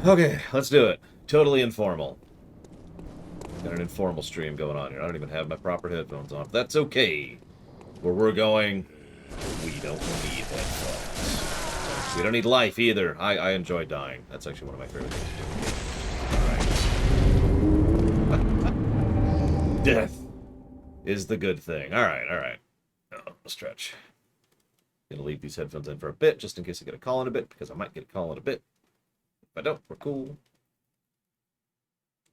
Okay, let's do it. Totally informal. Got an informal stream going on here. I don't even have my proper headphones on. That's okay. Where we're going, we don't need headphones. We don't need life either. I enjoy dying. That's actually one of my favorite things to do. Alright. Death is the good thing. Alright, alright. Oh, stretch. Gonna leave these headphones in for a bit, just in case I get a call in a bit, because I might get a call in a bit. If I don't, we're cool.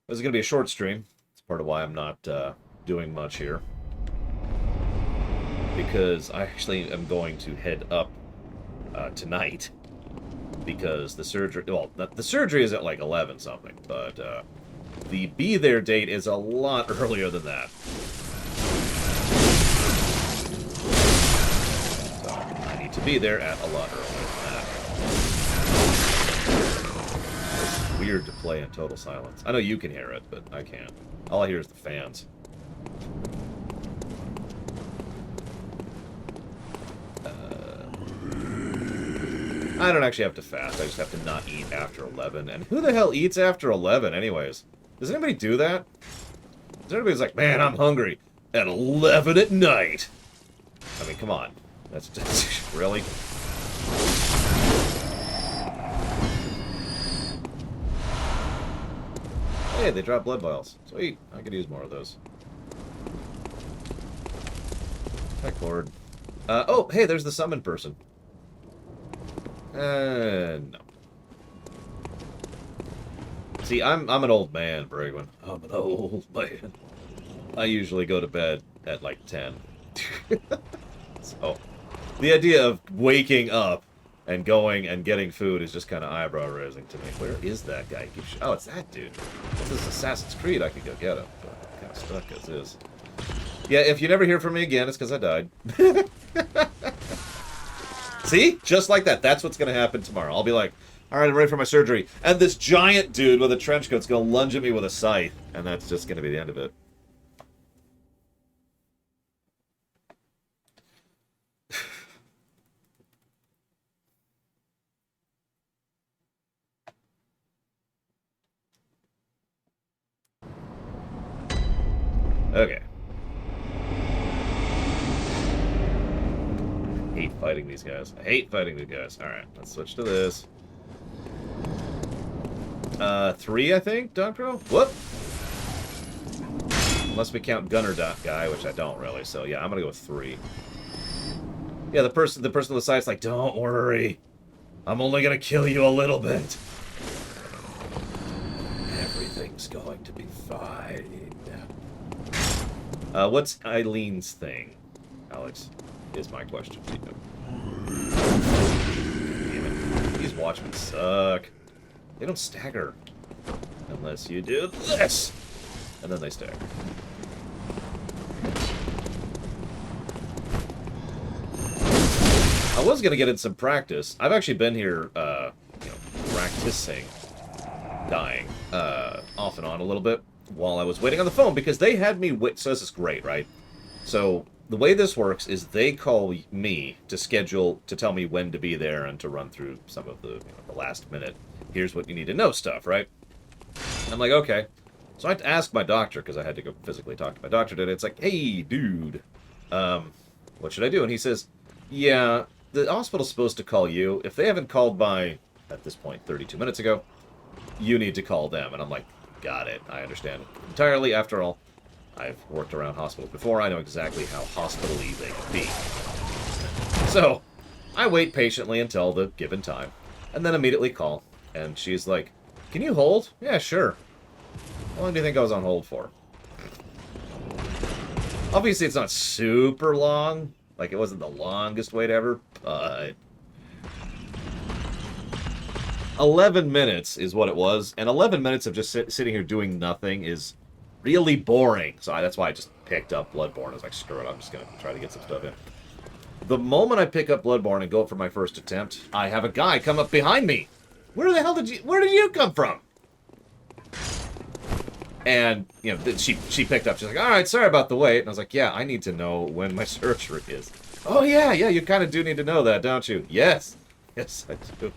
This is gonna be a short stream. It's part of why I'm not doing much here. Because I actually am going to head up tonight. Because the surgery... Well, the surgery is at like 11 something, but the be there date is a lot earlier than that. So I need to be there at a lot earlier than that. It's weird to play in total silence. I know you can hear it, but I can't. All I hear is the fans. I don't actually have to fast. I just have to not eat after 11. And who the hell eats after 11 anyways? Does anybody do that? Does anybody's like, man, I'm hungry at 11 at night? I mean, come on. That's just... really? Hey, they drop blood vials. Sweet. I could use more of those. Hi, Cord. Oh, hey, there's the summon person. No. See, I'm an old man, Brigwin. I'm an old man. I usually go to bed at like 10. So, the idea of waking up and going and getting food is just kind of eyebrow-raising to me. Where is that guy? Oh, it's that dude. If this is Assassin's Creed, I could go get him. But I'm kind of stuck as is. Yeah, if you never hear from me again, it's because I died. See? Just like that. That's what's going to happen tomorrow. I'll be like, alright, I'm ready for my surgery. And this giant dude with a trench coat's going to lunge at me with a scythe. And that's just going to be the end of it. Okay. I hate fighting these guys. I hate fighting these guys. Alright, let's switch to this. 3, I think, Doctor? Whoop! Unless we count Gunner guy, which I don't really, so yeah, I'm gonna go with 3. Yeah, the person on the side's like, don't worry. I'm only gonna kill you a little bit. Everything's going to be fine. What's Eileen's thing, Alex? Is my question to you. Damn it. These watchmen suck. They don't stagger. Unless you do this! And then they stagger. I was going to get in some practice. I've actually been here, practicing dying off and on a little bit while I was waiting on the phone because they had me wait. So this is great, right? So the way this works is they call me to schedule, to tell me when to be there and to run through some of the, the last minute, here's what you need to know stuff, right? I'm like, okay. So I had to ask my doctor, because I had to go physically talk to my doctor today. It's like, hey, dude, what should I do? And he says, yeah, the hospital's supposed to call you. If they haven't called by, at this point, 32 minutes ago, you need to call them. And I'm like, got it. I understand entirely. After all, I've worked around hospitals before. I know exactly how hospital-y they can be. So, I wait patiently until the given time, and then immediately call. And she's like, can you hold? Yeah, sure. How long do you think I was on hold for? Obviously, it's not super long. Like, it wasn't the longest wait ever, but 11 minutes is what it was. And 11 minutes of just sitting here doing nothing is really boring. So that's why I just picked up Bloodborne. I was like, screw it, I'm just going to try to get some stuff in. The moment I pick up Bloodborne and go for my first attempt, I have a guy come up behind me. Where did you come from? And, you know, she picked up. She's like, all right, sorry about the wait. And I was like, yeah, I need to know when my surgery is. Oh, yeah, you kind of do need to know that, don't you? Yes. Yes, I do.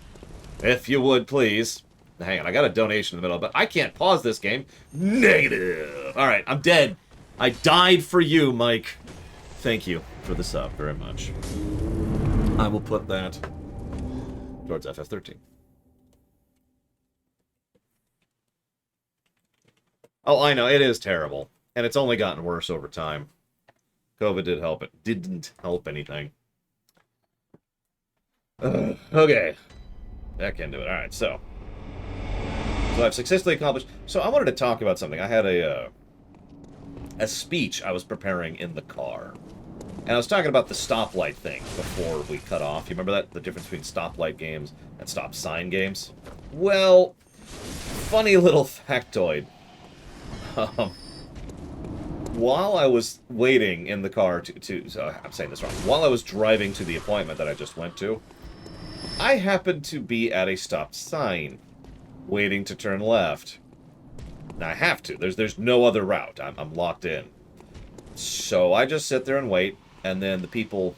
If you would, please. Hang on, I got a donation in the middle, but I can't pause this game. Negative! Alright, I'm dead. I died for you, Mike. Thank you for the sub very much. I will put that towards FF13. Oh, I know, it is terrible. And it's only gotten worse over time. COVID didn't help anything. Okay. Back into it. Alright, so I've successfully accomplished... So I wanted to talk about something. I had a speech I was preparing in the car. And I was talking about the stoplight thing before we cut off. You remember that? The difference between stoplight games and stop sign games? Well, funny little factoid. While I was waiting in the car so I'm saying this wrong. While I was driving to the appointment that I just went to, I happened to be at a stop sign, waiting to turn left. Now I have to. There's no other route. I'm locked in. So I just sit there and wait, and then the people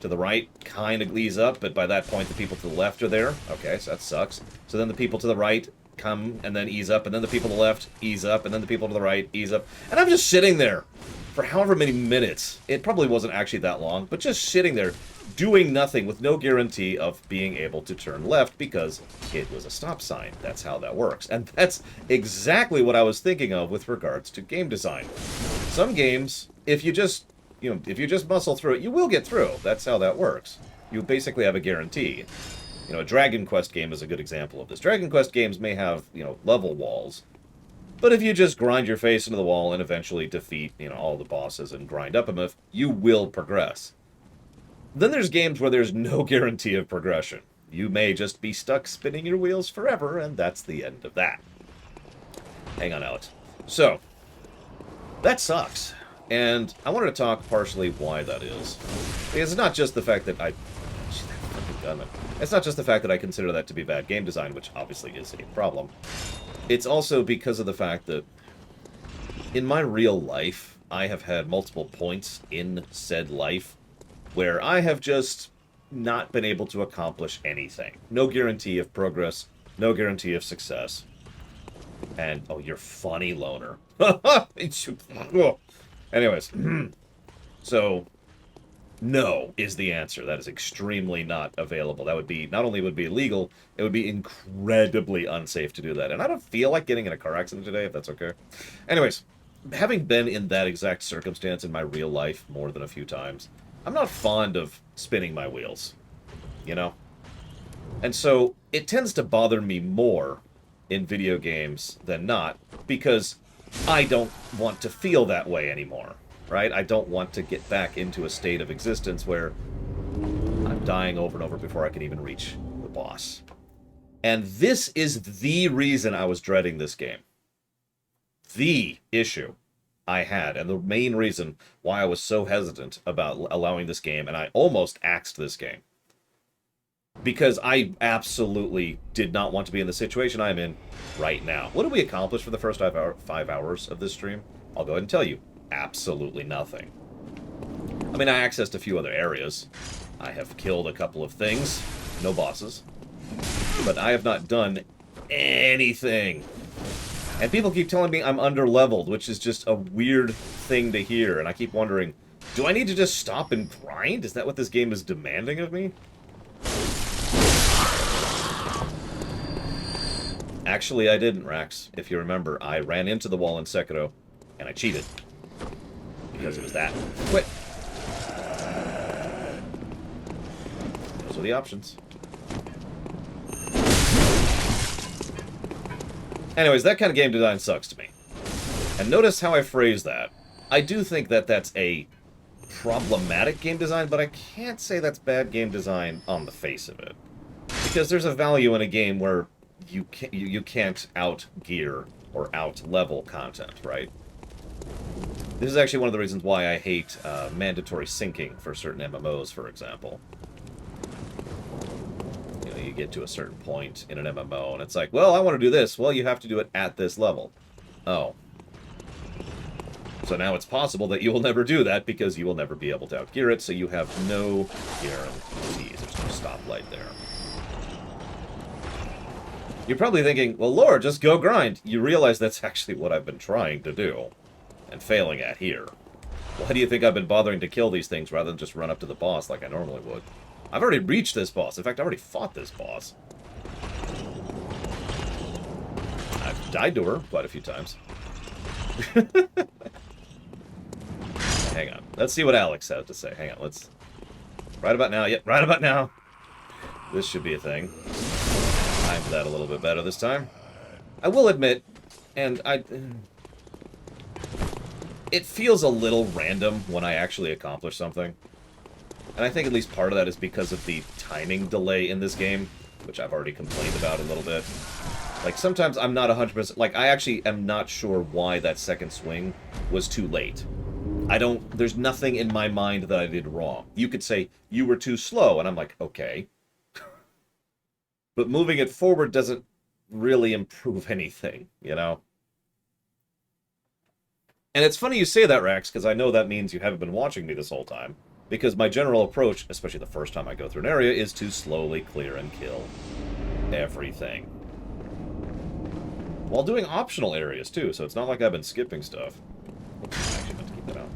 to the right kind of ease up, but by that point the people to the left are there. Okay, so that sucks. So then the people to the right come and then ease up, and then the people to the left ease up, and then the people to the right ease up. And I'm just sitting there for however many minutes. It probably wasn't actually that long, but just sitting there doing nothing with no guarantee of being able to turn left because it was a stop sign. That's how that works. And that's exactly what I was thinking of with regards to game design. Some games, if you just muscle through it, you will get through. That's how that works. You basically have a guarantee. You know, a Dragon Quest game is a good example of this. Dragon Quest games may have, level walls, but if you just grind your face into the wall and eventually defeat, all the bosses and grind up enough, you will progress. Then there's games where there's no guarantee of progression. You may just be stuck spinning your wheels forever, and that's the end of that. Hang on, Alex. So, that sucks. And I wanted to talk partially why that is. Because it's not just the fact that It's not just the fact that I consider that to be bad game design, which obviously is a problem. It's also because of the fact that in my real life, I have had multiple points in said life where I have just not been able to accomplish anything. No guarantee of progress, no guarantee of success. And, oh, you're funny, loner. Anyways, so, no is the answer. That is extremely not available. That would be, not only would be illegal, it would be incredibly unsafe to do that. And I don't feel like getting in a car accident today, if that's okay. Anyways, having been in that exact circumstance in my real life more than a few times, I'm not fond of spinning my wheels, And so, it tends to bother me more in video games than not, because I don't want to feel that way anymore, right? I don't want to get back into a state of existence where I'm dying over and over before I can even reach the boss. And this is the reason I was dreading this game. The issue I had, and the main reason why I was so hesitant about allowing this game, and I almost axed this game. Because I absolutely did not want to be in the situation I'm in right now. What did we accomplish for the first 5 hours of this stream? I'll go ahead and tell you. Absolutely nothing. I mean, I accessed a few other areas. I have killed a couple of things. No bosses. But I have not done anything. And people keep telling me I'm under-leveled, which is just a weird thing to hear. And I keep wondering, do I need to just stop and grind? Is that what this game is demanding of me? Actually, I didn't, Rax. If you remember, I ran into the wall in Sekiro, and I cheated. Because it was that. Quit! Those are the options. Anyways, that kind of game design sucks to me. And notice how I phrase that. I do think that that's a problematic game design, but I can't say that's bad game design on the face of it. Because there's a value in a game where you can't out-gear or out-level content, right? This is actually one of the reasons why I hate mandatory syncing for certain MMOs, for example. You get to a certain point in an MMO, and it's like, well, I want to do this. Well, you have to do it at this level. Oh. So now it's possible that you will never do that because you will never be able to outgear it, so you have no guarantees. There's no stoplight there. You're probably thinking, well, Lord, just go grind. You realize that's actually what I've been trying to do. And failing at here. Why do you think I've been bothering to kill these things rather than just run up to the boss like I normally would? I've already reached this boss. In fact, I already fought this boss. I've died to her quite a few times. Hang on. Let's see what Alex has to say. Hang on, let's... Right about now. Yep, right about now. This should be a thing. Timed that a little bit better this time. I will admit, and it feels a little random when I actually accomplish something. And I think at least part of that is because of the timing delay in this game, which I've already complained about a little bit. Like, sometimes I'm not 100%... Like, I actually am not sure why that second swing was too late. There's nothing in my mind that I did wrong. You could say, you were too slow, and I'm like, okay. But moving it forward doesn't really improve anything, you know? And it's funny you say that, Rax, because I know that means you haven't been watching me this whole time. Because my general approach, especially the first time I go through an area, is to slowly clear and kill everything. While doing optional areas, too, so it's not like I've been skipping stuff. Oops, I actually meant to keep that out.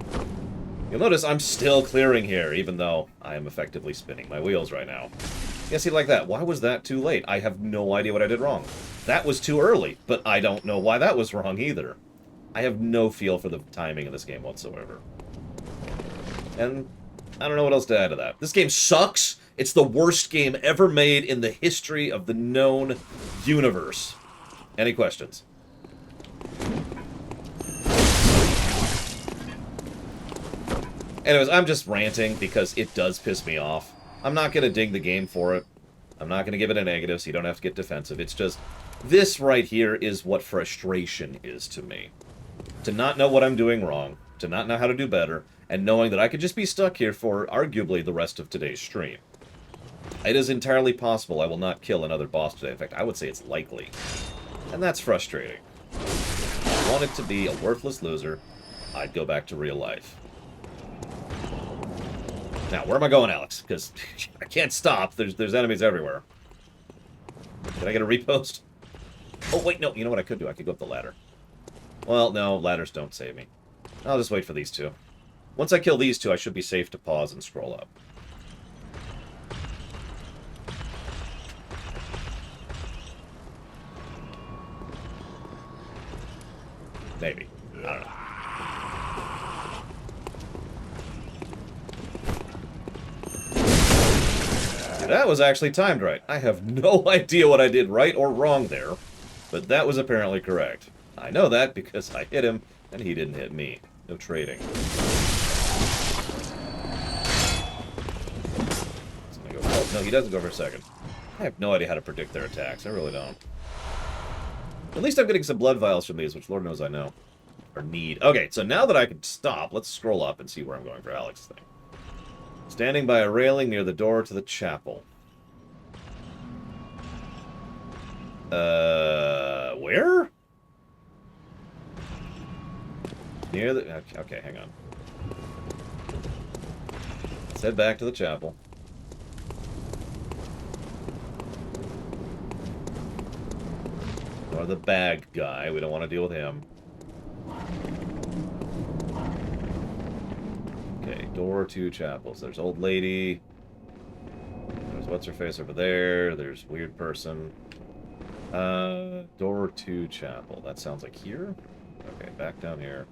You'll notice I'm still clearing here, even though I am effectively spinning my wheels right now. Yeah, see, like that. Why was that too late? I have no idea what I did wrong. That was too early, but I don't know why that was wrong either. I have no feel for the timing of this game whatsoever. And I don't know what else to add to that. This game sucks. It's the worst game ever made in the history of the known universe. Any questions? Anyways, I'm just ranting because it does piss me off. I'm not going to ding the game for it. I'm not going to give it a negative, so you don't have to get defensive. It's just, this right here is what frustration is to me. To not know what I'm doing wrong, to not know how to do better, and knowing that I could just be stuck here for, arguably, the rest of today's stream. It is entirely possible I will not kill another boss today. In fact, I would say it's likely. And that's frustrating. If I wanted to be a worthless loser, I'd go back to real life. Now, where am I going, Alex? Because I can't stop. There's enemies everywhere. Did I get a repost? Oh, wait, no. You know what I could do? I could go up the ladder. Well, no, ladders don't save me. I'll just wait for these two. Once I kill these two, I should be safe to pause and scroll up. Maybe. I don't know. That was actually timed right. I have no idea what I did right or wrong there, but that was apparently correct. I know that because I hit him, and he didn't hit me. No trading. Go, oh, no, he doesn't go for a second. I have no idea how to predict their attacks. I really don't. At least I'm getting some blood vials from these, which Lord knows I know. Or need. Okay, so now that I can stop, let's scroll up and see where I'm going for Alex's thing. Standing by a railing near the door to the chapel. Where? Near the... Okay, hang on. Let's head back to the chapel. Or the bag guy. We don't want to deal with him. Okay, door to chapels. There's old lady. There's what's-her-face over there. There's weird person. Door to chapel. That sounds like here? Okay, back down here.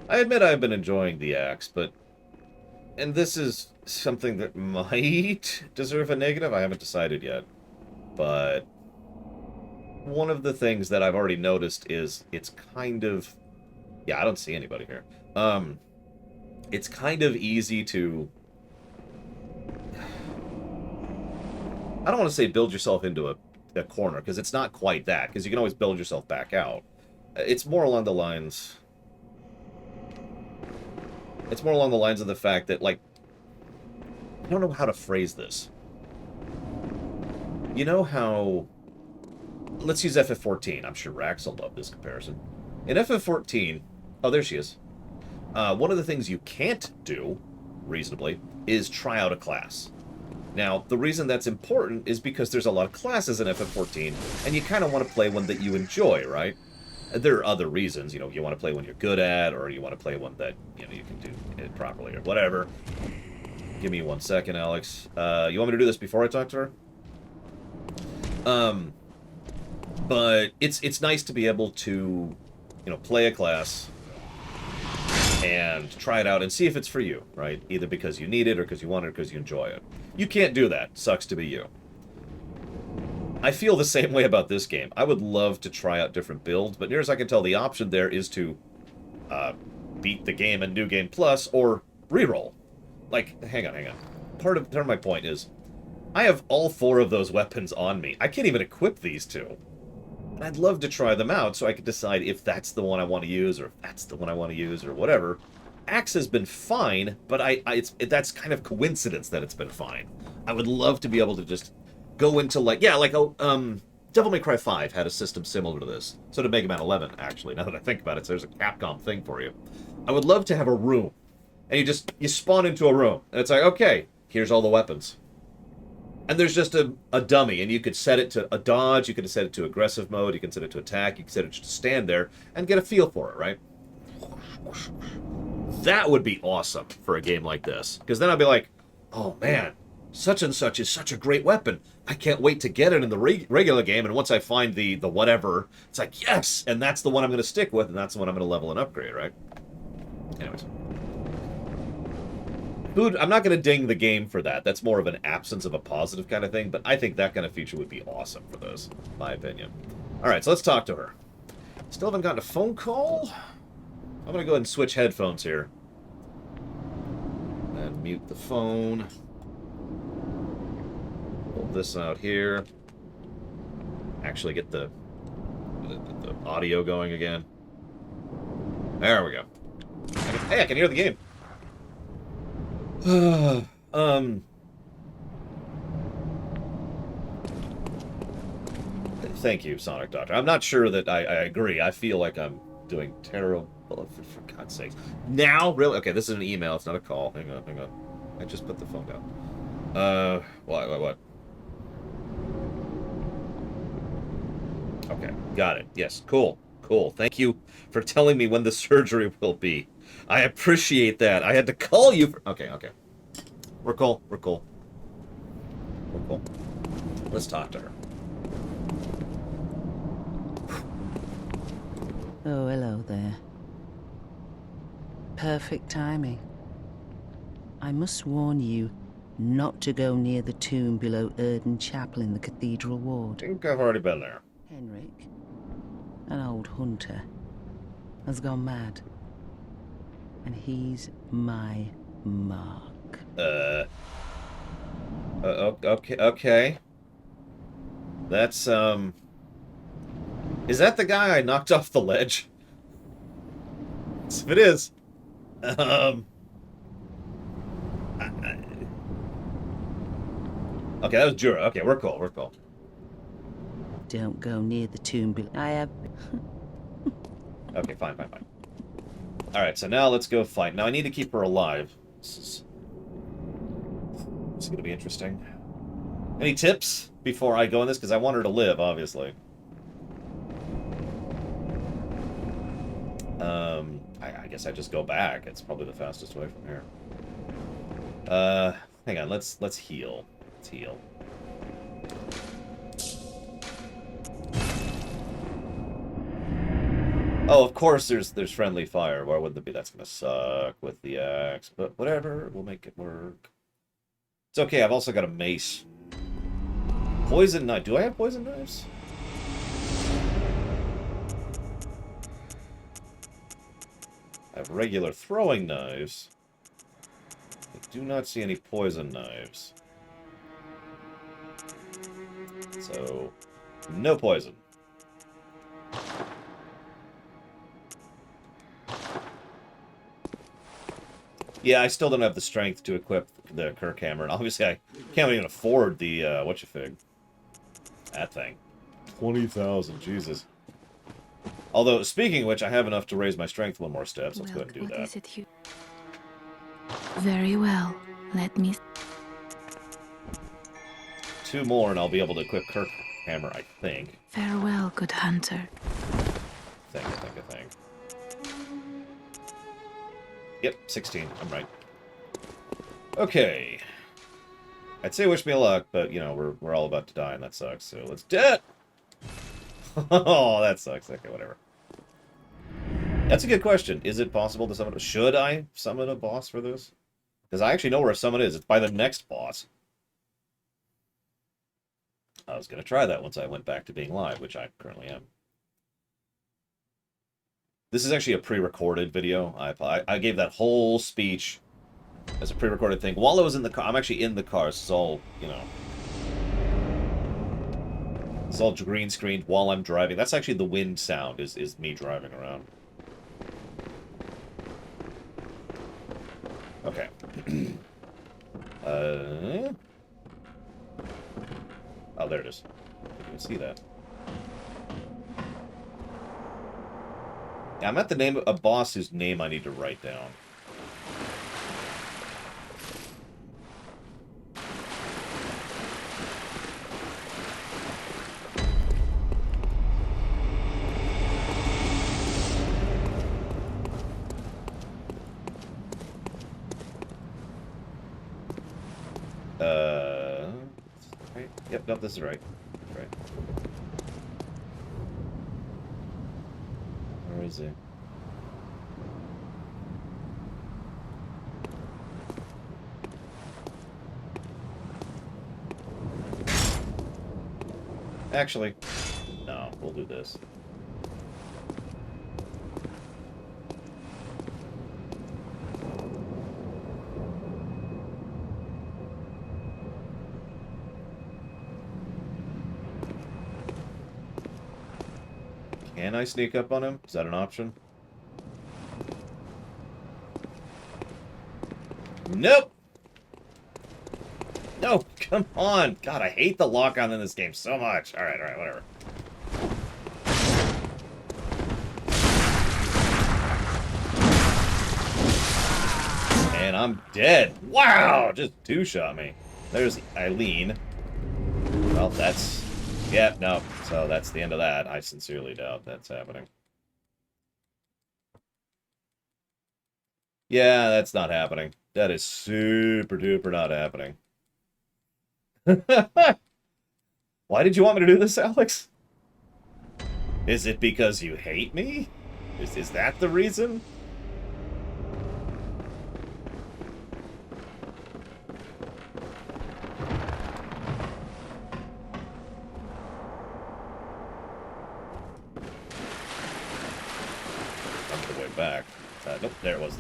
I admit I've been enjoying the axe, but... And this is something that might deserve a negative. I haven't decided yet. But one of the things that I've already noticed is it's kind of... Yeah, I don't see anybody here. It's kind of easy to... I don't want to say build yourself into a corner, because it's not quite that, because you can always build yourself back out. It's more along the lines... It's more along the lines of the fact that, like... I don't know how to phrase this. You know how... Let's use FF14. I'm sure Rax will love this comparison. In FF14, Oh, there she is. One of the things you can't do, reasonably, is try out a class. Now, the reason that's important is because there's a lot of classes in FF14, and you kind of want to play one that you enjoy, right? There are other reasons, you know, you want to play one you're good at, or you want to play one that, you know, you can do it properly, or whatever. Give me 1 second, Alex. You want me to do this before I talk to her? But it's nice to be able to, you know, play a class and try it out and see if it's for you, right? Either because you need it or because you want it or because you enjoy it. You can't do that. Sucks to be you. I feel the same way about this game. I would love to try out different builds, but near as I can tell, the option there is to beat the game in New Game Plus or reroll. Like, hang on. Part of my point is, I have all 4 of those weapons on me. I can't even equip these 2. And I'd love to try them out so I could decide if that's the one I want to use or if that's the one I want to use or whatever. Axe has been fine, but that's kind of coincidence that it's been fine. I would love to be able to just go into, like, yeah, like, Devil May Cry 5 had a system similar to this. So did Mega Man 11, actually, now that I think about it, so there's a Capcom thing for you. I would love to have a room, and you spawn into a room, and it's like, okay, here's all the weapons. And there's just a dummy, and you could set it to a dodge, you could set it to aggressive mode, you can set it to attack, you can set it to stand there, and get a feel for it, right? That would be awesome for a game like this. Because then I'd be like, oh man, such and such is such a great weapon. I can't wait to get it in the regular game, and once I find the whatever, it's like, yes! And that's the one I'm going to stick with, and that's the one I'm going to level and upgrade, right? Anyways. Food, I'm not going to ding the game for that. That's more of an absence of a positive kind of thing, but I think that kind of feature would be awesome for this, in my opinion. Alright, so let's talk to her. Still haven't gotten a phone call? I'm going to go ahead and switch headphones here. And mute the phone. Pull this out here. Actually get the audio going again. There we go. Hey, I can hear the game. Thank you, Sonic Doctor. I'm not sure that I agree. I feel like I'm doing terrible, for God's sake. Now? Really? Okay, this is an email. It's not a call. Hang on. I just put the phone down. What? Okay, got it. Yes, cool. Thank you for telling me when the surgery will be. I appreciate that. I had to call you for... Okay. We're cool. Let's talk to her. Oh, hello there. Perfect timing. I must warn you not to go near the tomb below Erden Chapel in the Cathedral Ward. I think I've already been there. Henrik, an old hunter, has gone mad. And he's my mark. Okay. That's, is that the guy I knocked off the ledge? If it is, okay, that was Jura. Okay, we're cool. Don't go near the tomb below. I have... Okay, fine. Alright, so now let's go fight. Now I need to keep her alive. This is going to be interesting. Any tips before I go in this? Because I want her to live, obviously. I guess I just go back. It's probably the fastest way from here. Hang on. Let's heal. Let's heal. Oh, of course there's friendly fire. Why wouldn't it be? That's gonna suck with the axe. But whatever, we'll make it work. It's okay, I've also got a mace. Poison knife. Do I have poison knives? I have regular throwing knives. I do not see any poison knives. So, no poison. Yeah, I still don't have the strength to equip the Kirk Hammer, and obviously I can't even afford the, whatcha-fig. That thing. 20,000, Jesus. Although, speaking of which, I have enough to raise my strength one more step, so let's go Well, ahead and do what that. is it you... Very well. Let me... 2 more, and I'll be able to equip Kirk Hammer, I think. Farewell, good hunter. I think. Yep, 16. I'm right. Okay. I'd say wish me luck, but, you know, we're all about to die, and that sucks, so let's do it! Oh, that sucks. Okay, whatever. That's a good question. Is it possible to summon... Should I summon a boss for this? Because I actually know where a summon is. It's by the next boss. I was going to try that once I went back to being live, which I currently am. This is actually a pre-recorded video. I gave that whole speech as a pre-recorded thing. While I was in the car... I'm actually in the car. This is all, you know... It's all green screened while I'm driving. That's actually the wind sound, is me driving around. Okay. Oh, there it is. You can see that. Yeah, I'm at the name of a boss whose name I need to write down. Right. Yep, no, this is right. That's right. Where is he? Actually, no, we'll do this. Can I sneak up on him? Is that an option? Nope! No, come on! God, I hate the lock-on in this game so much. Alright, whatever. And I'm dead. Wow! Just two-shot me. There's Eileen. Well, that's... Yeah, no. So that's the end of that. I sincerely doubt that's happening. Yeah, that's not happening. That is super duper not happening. Why did you want me to do this, Alex? Is it because you hate me? Is that the reason? Back. Nope, there it was.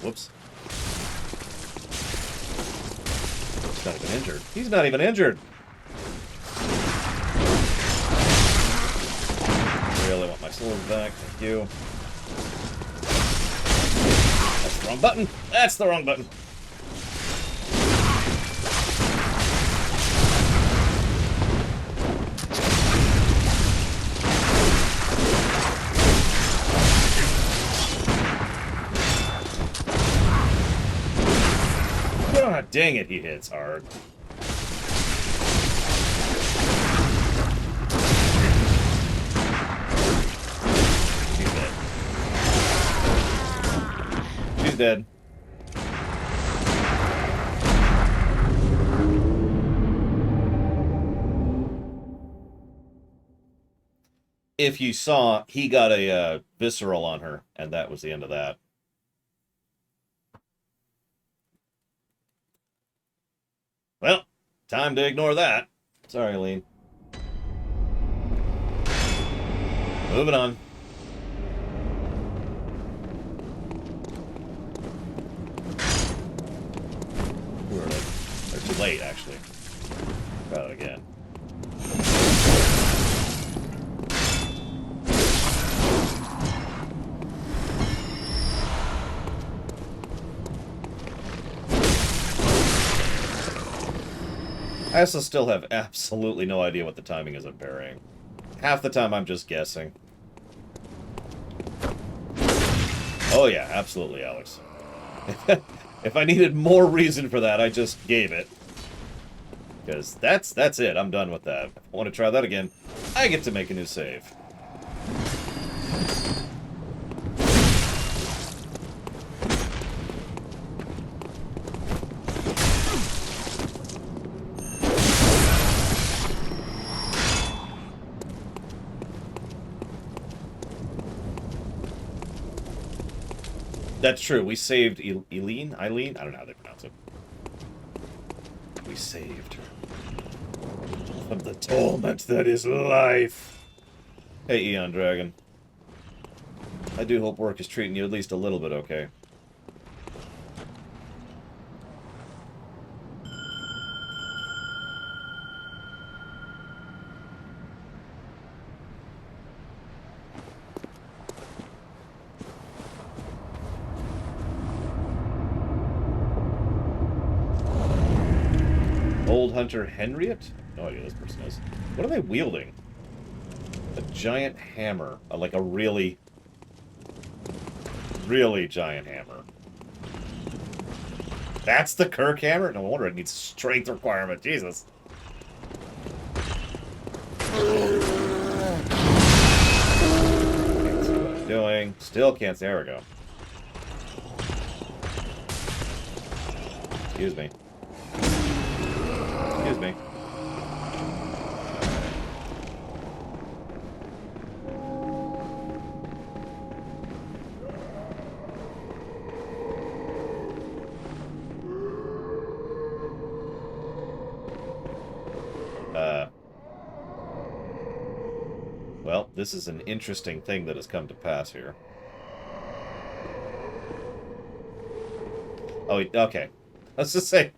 Whoops. He's not even injured. He's not even injured! Really want my sword back, thank you. That's the wrong button! That's the wrong button! Ah, dang it, he hits hard. She's dead. She's dead. If you saw, he got a visceral on her, and that was the end of that. Well, time to ignore that. Sorry, Eileen. Moving on. They're too late, actually. Try that again. I also still have absolutely no idea what the timing is of burying. Half the time I'm just guessing. Oh yeah, absolutely, Alex. If I needed more reason for that, I just gave it. Because that's it. I'm done with that. If I want to try that again, I get to make a new save. That's true. We saved Eileen? Eileen? I don't know how they pronounce it. We saved her. From the torment that is life. Hey, Eon Dragon. I do hope work is treating you at least a little bit okay. Old Hunter Henriette? No idea who this person is. What are they wielding? A giant hammer. Like a really, really giant hammer. That's the Kirk hammer? No wonder it needs a strength requirement. Jesus. Can't see what I'm doing. Still can't see. There we go. Excuse me. Excuse me. Well, this is an interesting thing that has come to pass here. Oh, okay. Let's just say,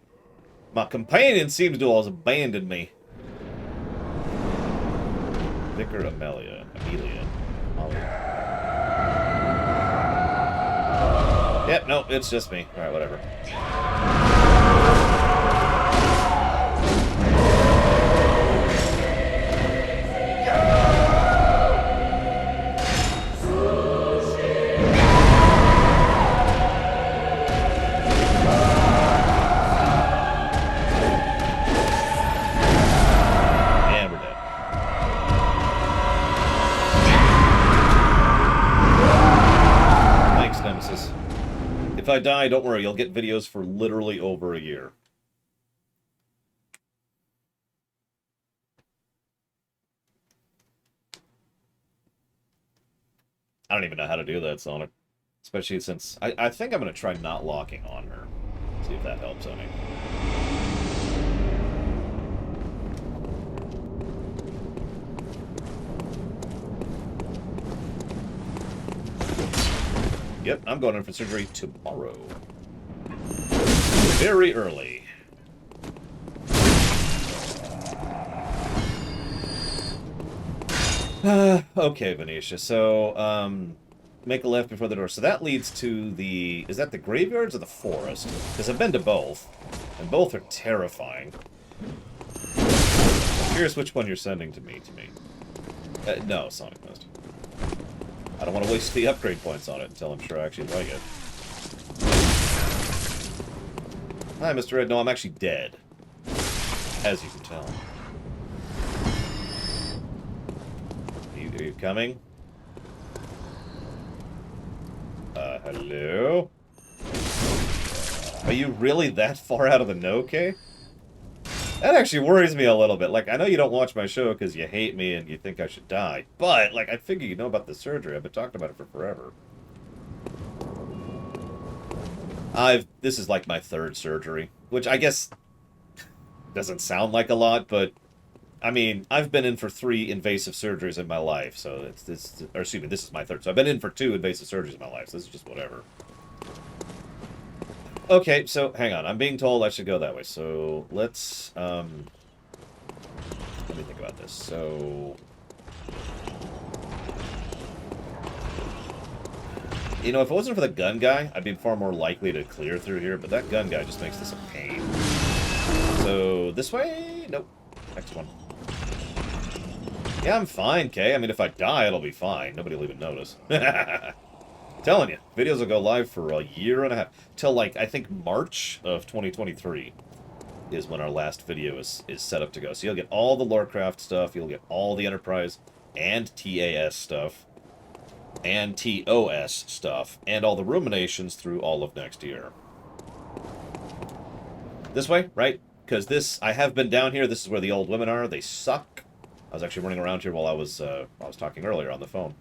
my companion seems to have abandoned me. Vicar Amelia. Yep, no, it's just me. Alright, whatever. If I die, don't worry, you'll get videos for literally over a year. I don't even know how to do that, Sonic. Especially since... I think I'm going to try not locking on her. See if that helps any. Yep, I'm going in for surgery tomorrow. Very early. Okay, Venetia. So, make a left before the door. So that leads to the... Is that the graveyards or the forest? Because I've been to both. And both are terrifying. I'm curious which one you're sending to me. No, Sonic Mist. I don't want to waste the upgrade points on it until I'm sure I actually like it. Hi, Mr. Red. No, I'm actually dead. As you can tell. Are you coming? Hello? Are you really that far out of the no-K? That actually worries me a little bit. Like, I know you don't watch my show because you hate me and you think I should die. But, like, I figure you know about the surgery. I've been talking about it for forever. This is like my third surgery. Which I guess doesn't sound like a lot, but... I mean, I've been in for 3 invasive surgeries in my life, so this is my third. So I've been in for 2 invasive surgeries in my life, so this is just whatever. Okay, so, hang on. I'm being told I should go that way, so let's, let me think about this. So... You know, if it wasn't for the gun guy, I'd be far more likely to clear through here, but that gun guy just makes this a pain. So, go this way? Nope. Next one. Yeah, I'm fine, Kay. I mean, if I die, it'll be fine. Nobody will even notice. Telling you, videos will go live for a year and a half. Till, like, I think March of 2023 is when our last video is set up to go. So you'll get all the Lorecraft stuff, you'll get all the Enterprise and TAS stuff, and TOS stuff, and all the Ruminations through all of next year. This way, right? Because this, I have been down here. This is where the old women are. They suck. I was actually running around here while I was talking earlier on the phone.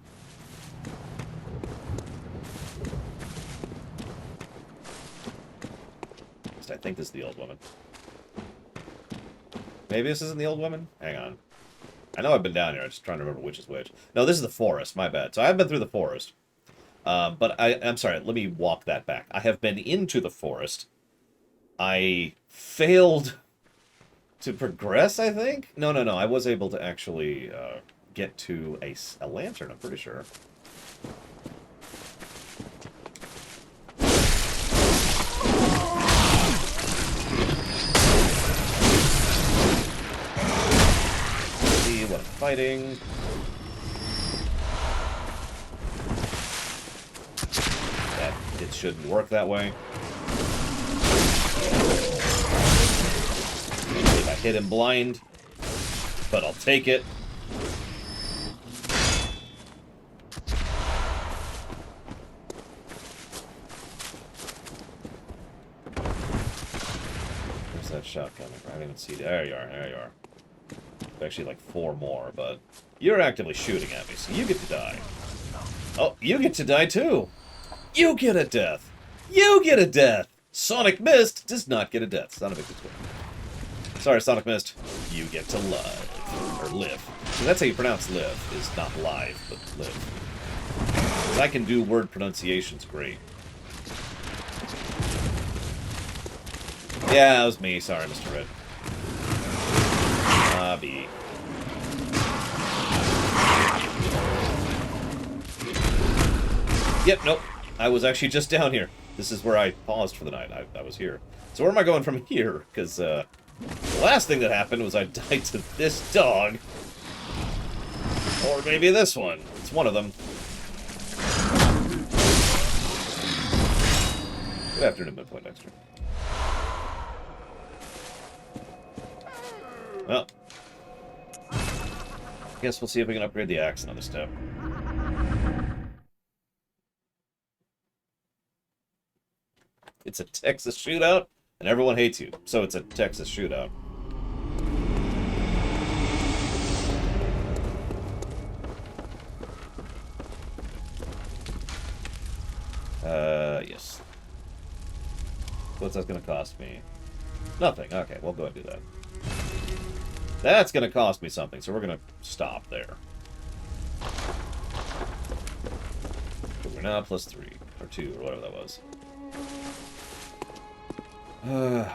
I think this is the old woman. Maybe this isn't the old woman? Hang on. I know I've been down here. I'm just trying to remember which is which. No, this is the forest. My bad. So I have been through the forest. But I'm sorry. Let me walk that back. I have been into the forest. I failed to progress, I think? No. I was able to actually get to a lantern, I'm pretty sure. What I'm fighting. It shouldn't work that way. If I hit him blind, but I'll take it. Where's that shot coming from? I don't even see. There you are. There you are. Actually, like 4 more, but you're actively shooting at me, so you get to die. Oh, you get to die too. You get a death. You get a death. Sonic Mist does not get a death. Son of a bitch. Sorry, Sonic Mist. You get to live. Or live. So that's how you pronounce live. Is not live, but live. Because I can do word pronunciations great. Yeah, that was me. Sorry, Mr. Red. B. Yep, nope. I was actually just down here. This is where I paused for the night. I was here. So where am I going from here? Because the last thing that happened was I died to this dog. Or maybe this one. It's one of them. Good afternoon, Midpoint Extra. Well, I guess we'll see if we can upgrade the axe another step. It's a Texas shootout, and everyone hates you, so it's a Texas shootout. Yes. What's that going to cost me? Nothing. Okay, we'll go ahead and do that. That's going to cost me something, so we're going to stop there. We're now plus 3, or 2, or whatever that was.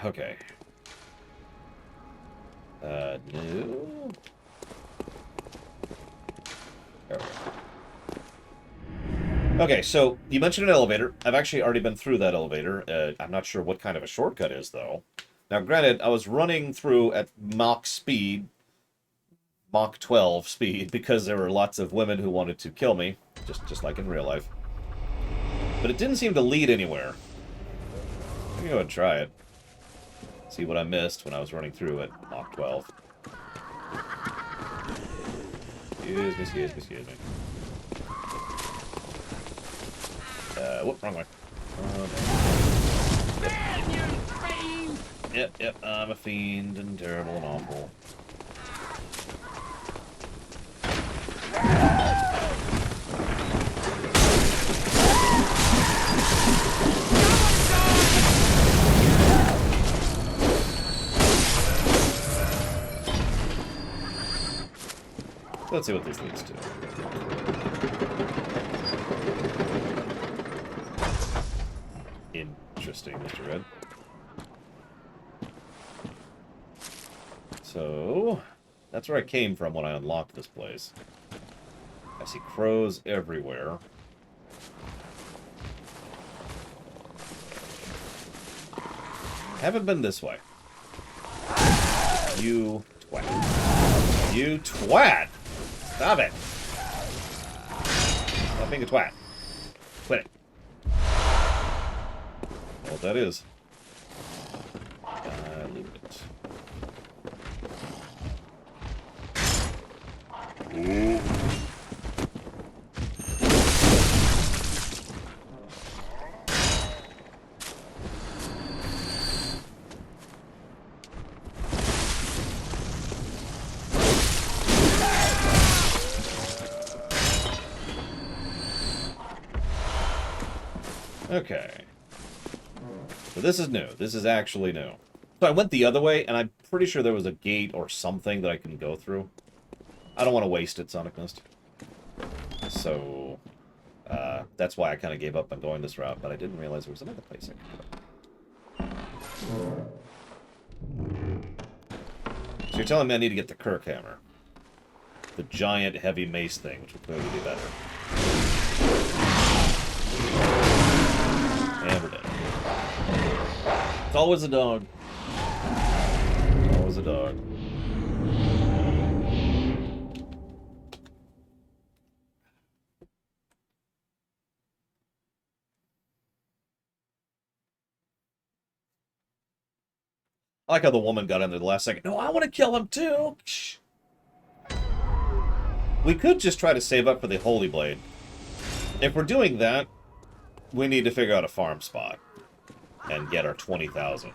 Okay. No. There we go. Okay, so you mentioned an elevator. I've actually already been through that elevator. I'm not sure what kind of a shortcut is, though. Now, granted, I was running through at Mach speed, Mach 12 speed, because there were lots of women who wanted to kill me, just like in real life. But it didn't seem to lead anywhere. Let me go ahead and try it. See what I missed when I was running through at Mach 12. Excuse me. Whoop, wrong way. Yep, I'm a fiend and terrible and awful. Let's see what this leads to. Interesting, Mr. Red. So, that's where I came from when I unlocked this place. I see crows everywhere. Haven't been this way. You twat. You twat! Stop it! Stop being a twat. Quit it. Know what that is. Dilute it. Ooh. Okay. So this is new. This is actually new. So I went the other way, and I'm pretty sure there was a gate or something that I can go through. I don't want to waste it, Sonic Mist. So, that's why I kind of gave up on going this route, but I didn't realize there was another place I could go. So you're telling me I need to get the Kirk hammer. The giant, heavy mace thing, which will clearly be better. And we're dead. It's always a dog. Always a dog. I like how the woman got in there the last second. No, I want to kill him too. Shh. We could just try to save up for the Holy Blade. If we're doing that, we need to figure out a farm spot and get our 20,000.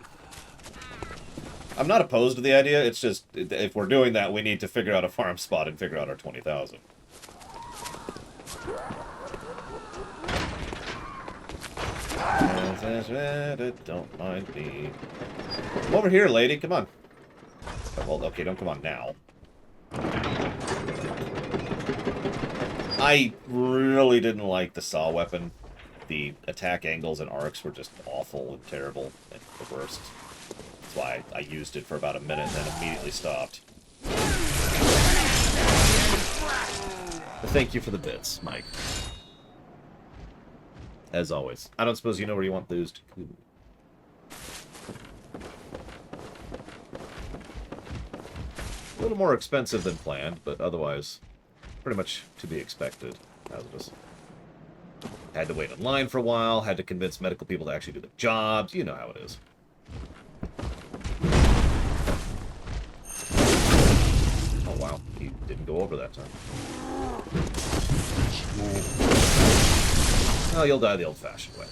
I'm not opposed to the idea, it's just, if we're doing that, we need to figure out a farm spot and figure out our 20,000. Don't mind me. Come over here, lady, come on. Well, okay, don't come on now. I really didn't like the saw weapon. The attack angles and arcs were just awful and terrible and the worst. That's why I used it for about a minute and then immediately stopped. But thank you for the bits, Mike. As always. I don't suppose you know where you want those to go. A little more expensive than planned, but otherwise pretty much to be expected. Hazardous. Had to wait in line for a while, had to convince medical people to actually do the jobs. You know how it is. Oh, wow. He didn't go over that time. Oh, you'll die the old-fashioned way.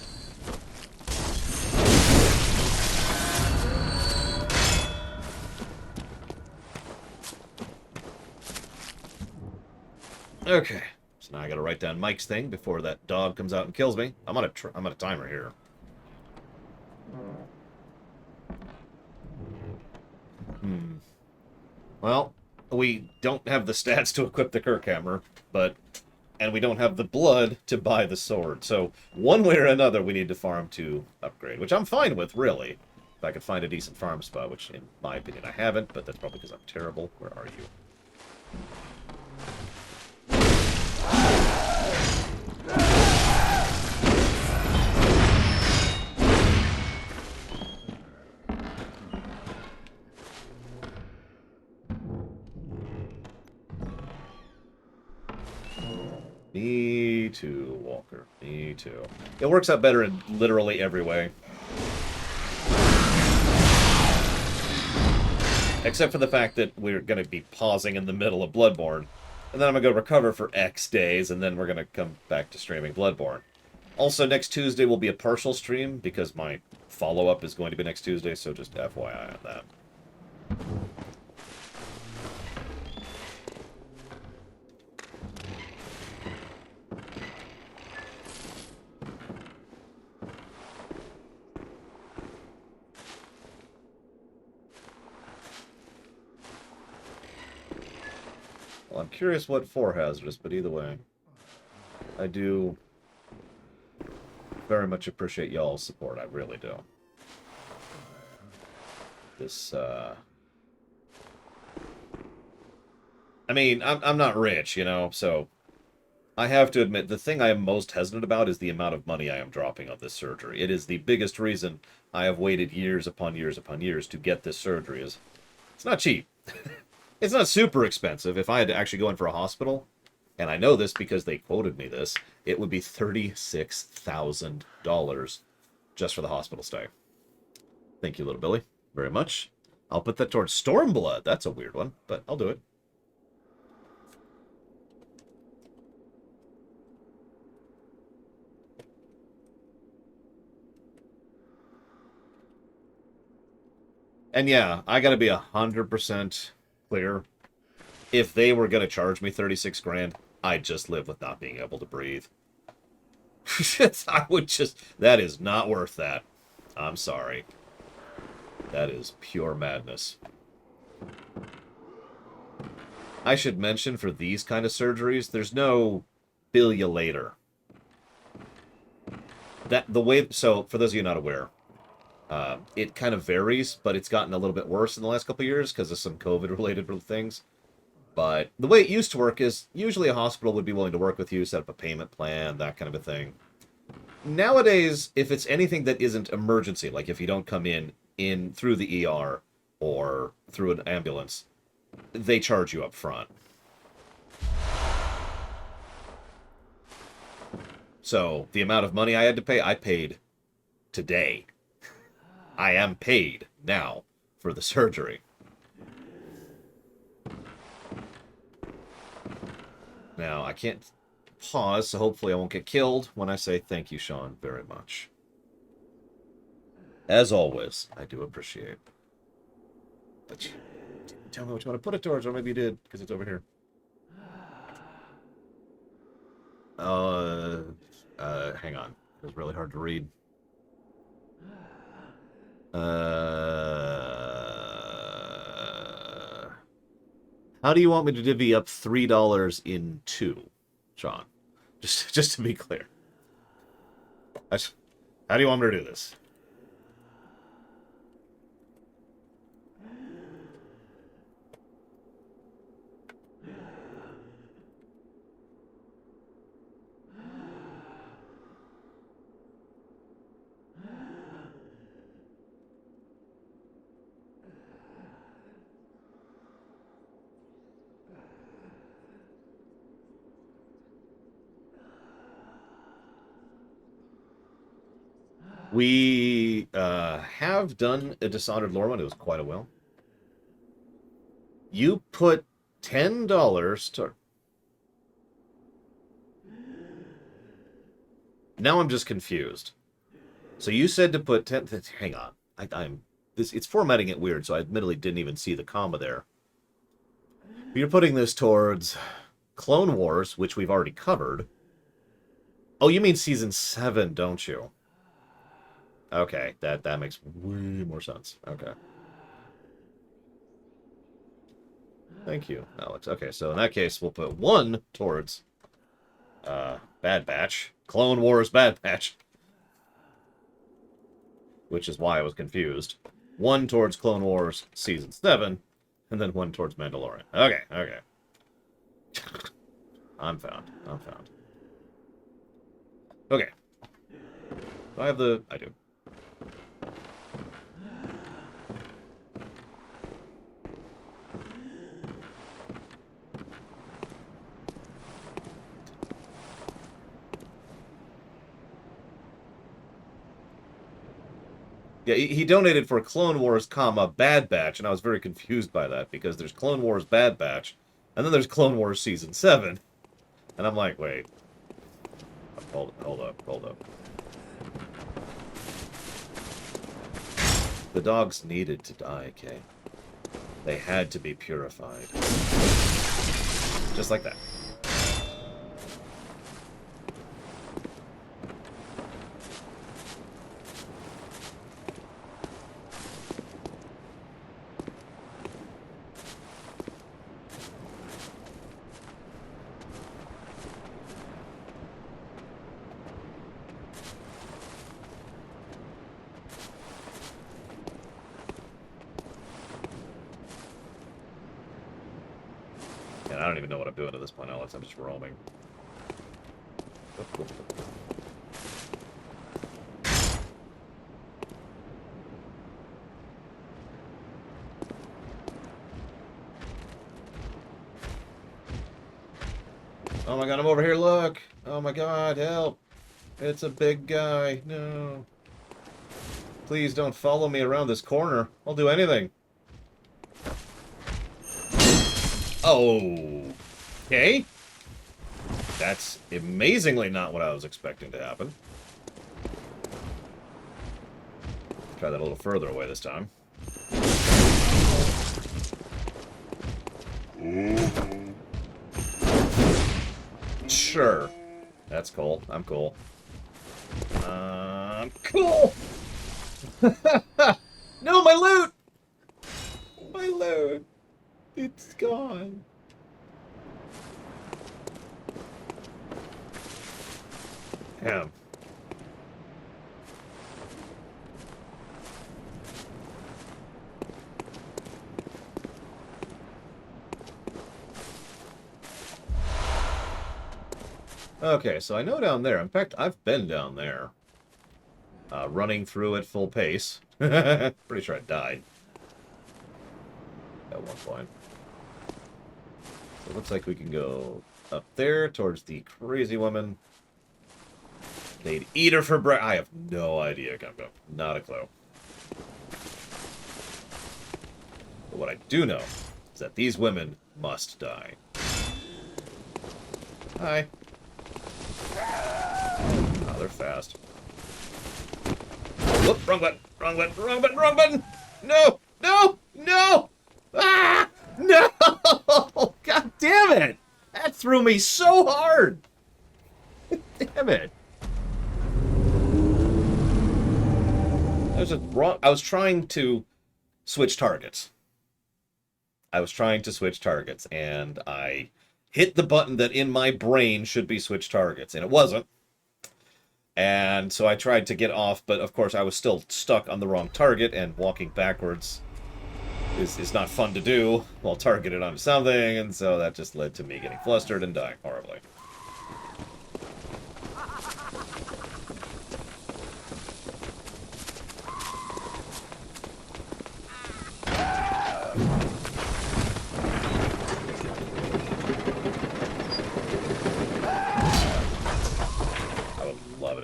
Okay. So now I gotta write down Mike's thing before that dog comes out and kills me. I'm on a timer here. Well, we don't have the stats to equip the Kirk hammer, and we don't have the blood to buy the sword. So one way or another, we need to farm to upgrade, which I'm fine with, really. If I could find a decent farm spot, which in my opinion I haven't, but that's probably because I'm terrible. Where are you? Me too, Walker. Me too. It works out better in literally every way. Except for the fact that we're going to be pausing in the middle of Bloodborne. And then I'm going to go recover for X days, and then we're going to come back to streaming Bloodborne. Also, next Tuesday will be a partial stream, because my follow-up is going to be next Tuesday, so just FYI on that. Well, I'm curious what for hazardous, but either way, I do very much appreciate y'all's support. I really do. This, I mean, I'm not rich, you know, so I have to admit, the thing I am most hesitant about is the amount of money I am dropping on this surgery. It is the biggest reason I have waited years upon years upon years to get this surgery. Is It's not cheap. It's not super expensive. If I had to actually go in for a hospital, and I know this because they quoted me this, it would be $36,000 just for the hospital stay. Thank you, little Billy, very much. I'll put that towards Stormblood. That's a weird one, but I'll do it. And yeah, I gotta be 100% clear. If they were gonna charge me 36 grand, I'd just live with not being able to breathe. I would just... That is not worth that. I'm sorry. That is pure madness. I should mention, for these kind of surgeries, there's no bill you later. So, for those of you not aware, it kind of varies, but it's gotten a little bit worse in the last couple of years because of some COVID-related things. But the way it used to work is usually a hospital would be willing to work with you, set up a payment plan, that kind of a thing. Nowadays, if it's anything that isn't emergency, like if you don't come in through the ER or through an ambulance, they charge you up front. So the amount of money I had to pay, I paid today. I am paid now for the surgery. Now, I can't pause, so hopefully I won't get killed when I say thank you, Sean, very much. As always, I do appreciate. But you didn't tell me what you want to put it towards, or maybe you did, because it's over here. Hang on. It was really hard to read. How do you want me to divvy up $3 in two, Sean? Just to be clear. How do you want me to do this? We have done a Dishonored lore one. It was quite a while. You put $10 to... Now I'm just confused. So you said to put 10... Hang on. It's formatting it weird, so I admittedly didn't even see the comma there. But you're putting this towards Clone Wars, which we've already covered. Oh, you mean Season 7, don't you? Okay, that makes way more sense. Okay. Thank you, Alex. Okay, so in that case, we'll put 1 towards Bad Batch. Clone Wars Bad Batch. Which is why I was confused. 1 towards Clone Wars Season 7, and then 1 towards Mandalorian. Okay, okay. I'm found. Okay. Do I have the... I do. Yeah, he donated for Clone Wars, comma, Bad Batch, and I was very confused by that, because there's Clone Wars Bad Batch, and then there's Clone Wars Season 7. And I'm like, wait. Hold up. The dogs needed to die, Kay. They had to be purified. Just like that. And I don't even know what I'm doing at this point, Alex. I'm just roaming. Oh my god, I'm over here, look! Oh my god, help! It's a big guy, no. Please don't follow me around this corner. I'll do anything. Oh. Okay. That's amazingly not what I was expecting to happen. Try that a little further away this time. Sure. That's cool. I'm cool. I'm cool! No, my loot! My loot! It's gone. Damn. Okay, so I know down there. In fact, I've been down there. Running through at full pace. Pretty sure I died. At one point. So it looks like we can go up there towards the crazy woman. They'd eat her for breakfast. I have no idea, Gumbo. Not a clue. But what I do know is that these women must die. Hi. Oh, they're fast. Whoop, wrong button, wrong button, wrong button, wrong button! No! No! No! Ah! No! God damn it! That threw me so hard! Damn it! I was trying to switch targets. And I hit the button that in my brain should be switch targets, and it wasn't. And so I tried to get off, but of course I was still stuck on the wrong target, and walking backwards is not fun to do while targeted onto something, and so that just led to me getting flustered and dying horribly.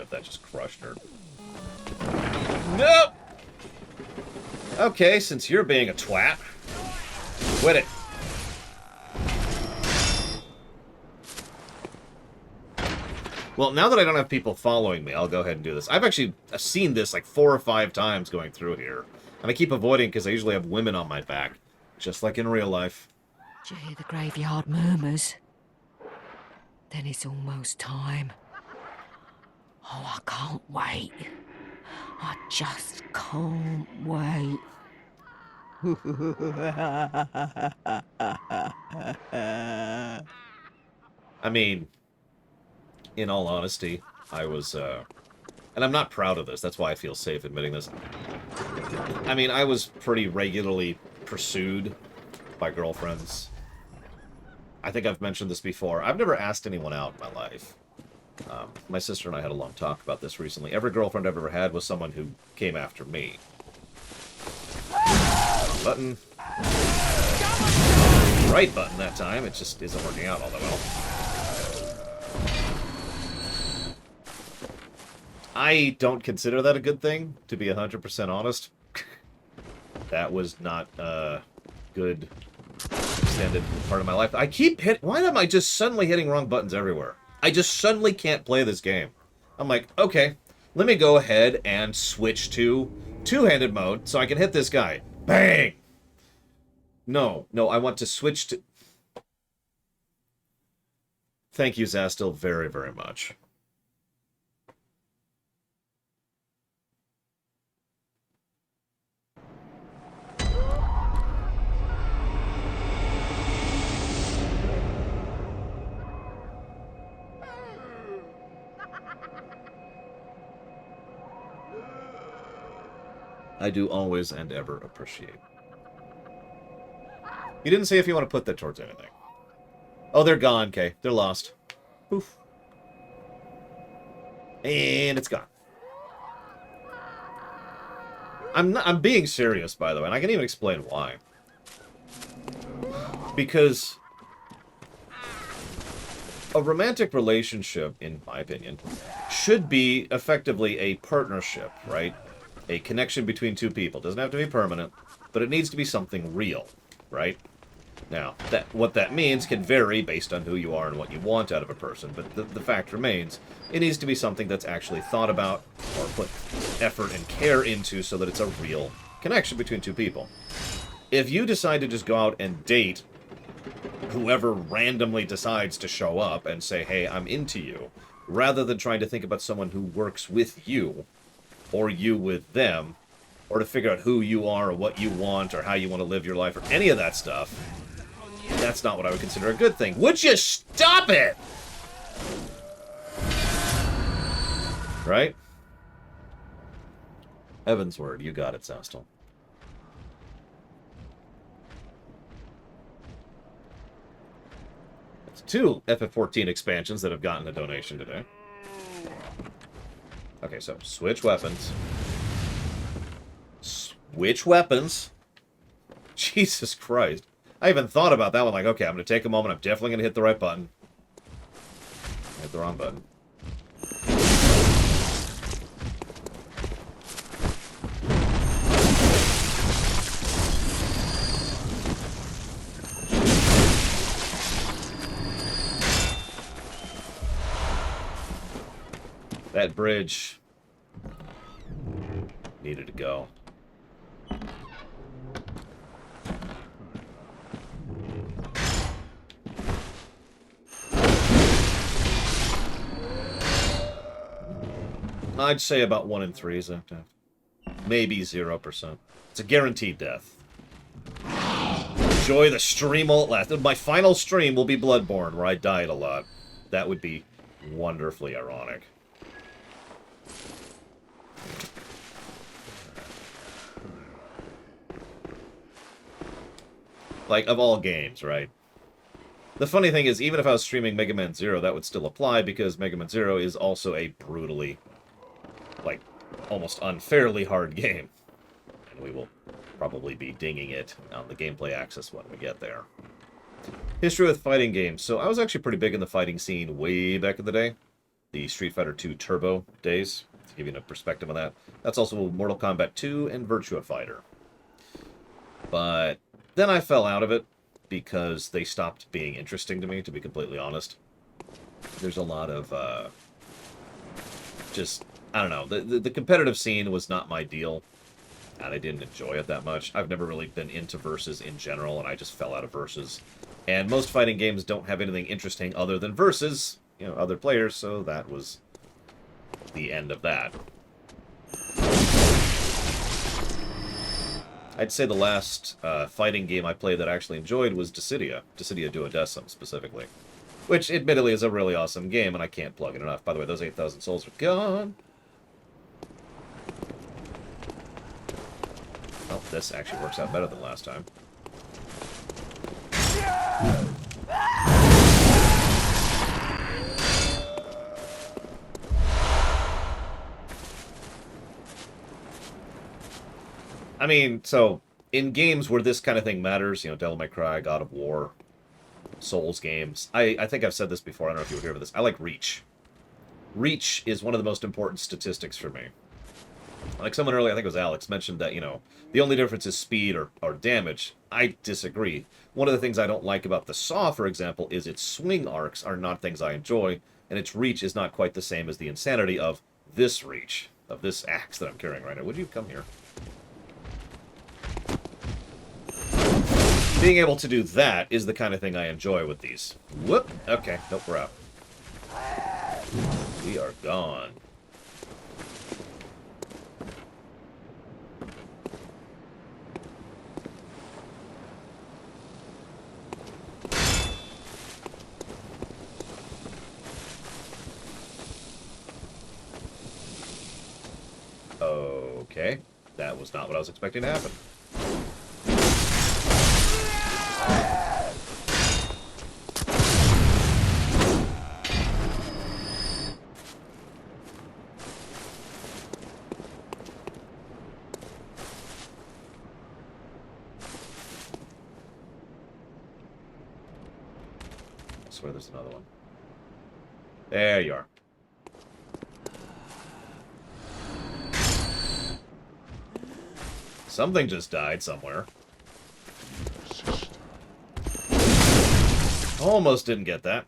That just crushed her. Nope! Okay, since you're being a twat, quit it. Well, now that I don't have people following me, I'll go ahead and do this. I've actually seen this like 4 or 5 times going through here. And I keep avoiding because I usually have women on my back. Just like in real life. Do you hear the graveyard murmurs? Then it's almost time. Oh, I can't wait. I just can't wait. I mean, in all honesty, I was, and I'm not proud of this, that's why I feel safe admitting this. I mean, I was pretty regularly pursued by girlfriends. I think I've mentioned this before. I've never asked anyone out in my life. My sister and I had a long talk about this recently. Every girlfriend I've ever had was someone who came after me. Button. Right button that time. It just isn't working out all that well. I don't consider that a good thing, to be 100% honest. That was not a good extended part of my life. I keep why am I just suddenly hitting wrong buttons everywhere? I just suddenly can't play this game. I'm like, okay, let me go ahead and switch to two-handed mode so I can hit this guy. Bang! No, I want to switch to... Thank you, Zastil, very, very much. I do always and ever appreciate. You didn't say if you want to put that towards anything. Oh, they're gone, Kay. They're lost. Poof. And it's gone. I'm being serious, by the way, and I can even explain why. a romantic relationship, in my opinion, should be effectively a partnership, right? A connection between two people. Doesn't have to be permanent, but it needs to be something real, right? Now, what that means can vary based on who you are and what you want out of a person, but the fact remains, it needs to be something that's actually thought about or put effort and care into so that it's a real connection between two people. If you decide to just go out and date whoever randomly decides to show up and say, hey, I'm into you, rather than trying to think about someone who works with you, or you with them, or to figure out who you are or what you want or how you want to live your life or any of that stuff, that's not what I would consider a good thing. Would you stop it? Right? Evan's word. You got it, Zastel. It's 2 FF14 expansions that have gotten a donation today. Okay, so switch weapons. Switch weapons? Jesus Christ. I even thought about that one, like, okay, I'm going to take a moment, I'm definitely going to hit the right button. Hit the wrong button. That bridge needed to go. I'd say about 1 in 3 is that. Maybe 0%. It's a guaranteed death. Enjoy the stream while it lasts. My final stream will be Bloodborne, where I died a lot. That would be wonderfully ironic. Like, of all games, right? The funny thing is, even if I was streaming Mega Man Zero, that would still apply, because Mega Man Zero is also a brutally, like, almost unfairly hard game. And we will probably be dinging it on the gameplay axis when we get there. History with fighting games. So I was actually pretty big in the fighting scene way back in the day. The Street Fighter 2 Turbo days, to give you a perspective on that. That's also Mortal Kombat 2 and Virtua Fighter. But then I fell out of it because they stopped being interesting to me, to be completely honest. There's a lot of, just, I don't know, the competitive scene was not my deal, and I didn't enjoy it that much. I've never really been into versus in general, and I just fell out of versus. And most fighting games don't have anything interesting other than versus, you know, other players, so that was the end of that. I'd say the last fighting game I played that I actually enjoyed was Dissidia Duodecim, specifically. Which, admittedly, is a really awesome game, and I can't plug it enough. By the way, those 8,000 souls are gone. Well, this actually works out better than last time. I mean, so, in games where this kind of thing matters, you know, Devil May Cry, God of War, Souls games, I think I've said this before, I don't know if you were here for this, I like reach. Reach is one of the most important statistics for me. Like someone earlier, I think it was Alex, mentioned that, you know, the only difference is speed or damage. I disagree. One of the things I don't like about the Saw, for example, is its swing arcs are not things I enjoy, and its reach is not quite the same as the insanity of this reach, of this axe that I'm carrying right now. Would you come here? Being able to do that is the kind of thing I enjoy with these. Whoop! Okay, nope, we're out. We are gone. Okay, that was not what I was expecting to happen. I swear there's another one. There you are. Something just died somewhere. Almost didn't get that.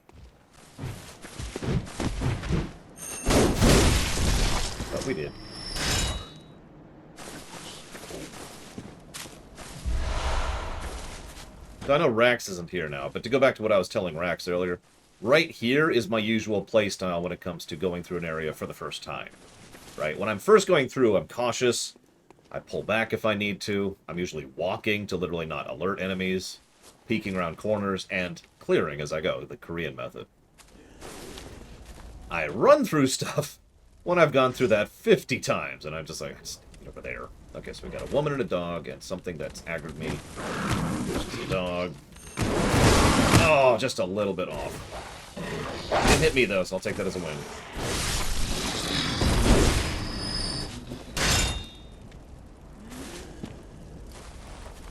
But we did. So I know Rax isn't here now, but to go back to what I was telling Rax earlier, right here is my usual playstyle when it comes to going through an area for the first time. Right? When I'm first going through, I'm cautious. I pull back if I need to. I'm usually walking to literally not alert enemies, peeking around corners, and clearing as I go, the Korean method. I run through stuff when I've gone through that 50 times, and I'm just like, over there. Okay, so we got a woman and a dog, and something that's aggroed me. Which is a dog. Oh, just a little bit off. Didn't hit me, though, so I'll take that as a win.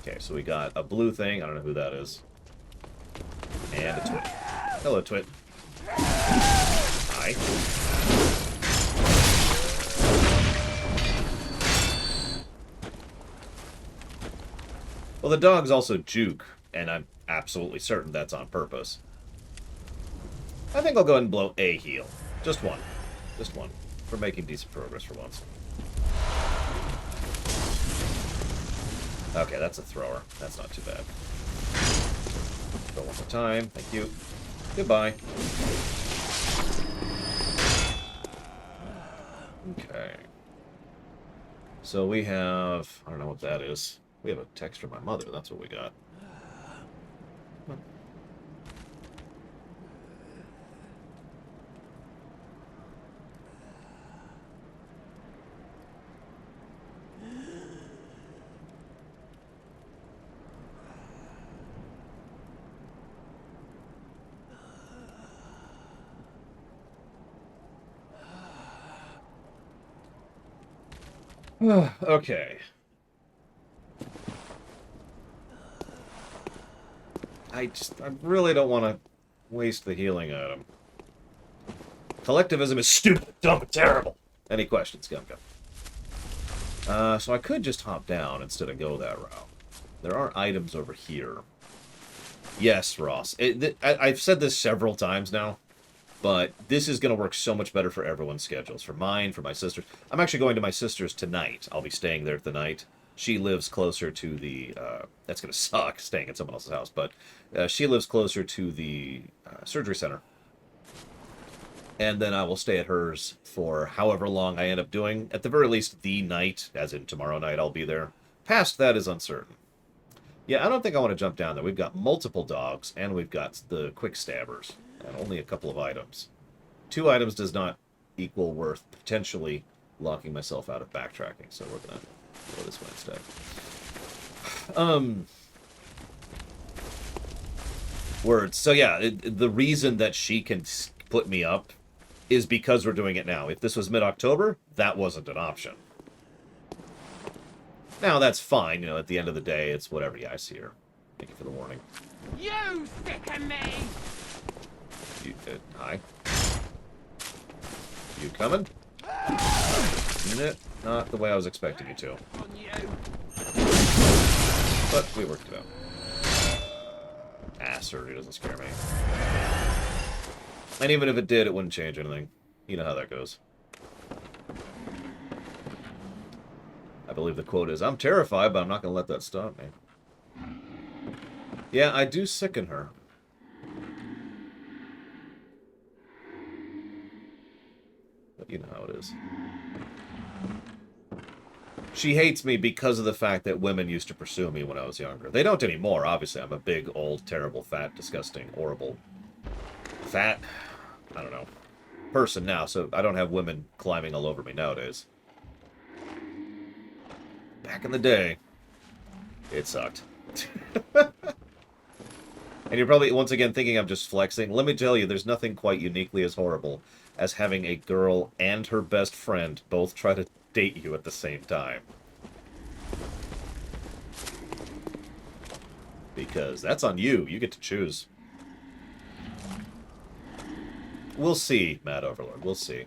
Okay, so we got a blue thing. I don't know who that is. And a twit. Hello, twit. Hi. Well, the dog's also juke, and I'm absolutely certain that's on purpose. I think I'll go ahead and blow a heal. Just one. Just one. We're making decent progress for once. Okay, that's a thrower. That's not too bad. Go one more time. Thank you. Goodbye. Okay. So we have... I don't know what that is. We have a text from my mother. That's what we got. Okay. I really don't want to waste the healing item. Collectivism is stupid, dumb, and terrible. Any questions, Gumgum? So I could just hop down instead of go that route. There are items over here. Yes, Ross. I've said this several times now, but this is going to work so much better for everyone's schedules. For mine, for my sister's. I'm actually going to my sister's tonight. I'll be staying there tonight. She lives closer to the... that's going to suck, staying at someone else's house, but she lives closer to the surgery center. And then I will stay at hers for however long I end up doing. At the very least, the night, as in tomorrow night, I'll be there. Past that is uncertain. Yeah, I don't think I want to jump down there. We've got multiple dogs, and we've got the quick stabbers, and only a couple of items. 2 items does not equal worth potentially locking myself out of backtracking, so we're going to go this way instead. Words. So yeah, the reason that she can put me up is because we're doing it now. If this was mid-October, that wasn't an option. Now, that's fine. You know, at the end of the day, it's whatever. Yeah, I see her. Thank you for the warning. You sicken me! Hi. You coming? Not the way I was expecting you to. On you. But we worked it out. Surgery doesn't scare me. And even if it did, it wouldn't change anything. You know how that goes. I believe the quote is, "I'm terrified, but I'm not going to let that stop me." Yeah, I do sicken her. But you know how it is. She hates me because of the fact that women used to pursue me when I was younger. They don't anymore, obviously. I'm a big, old, terrible, fat, disgusting, horrible, fat, I don't know, person now, so I don't have women climbing all over me nowadays. Back in the day, it sucked. And you're probably, once again, thinking I'm just flexing. Let me tell you, there's nothing quite uniquely as horrible as having a girl and her best friend both try to date you at the same time. Because that's on you. You get to choose. We'll see, Mad Overlord. We'll see.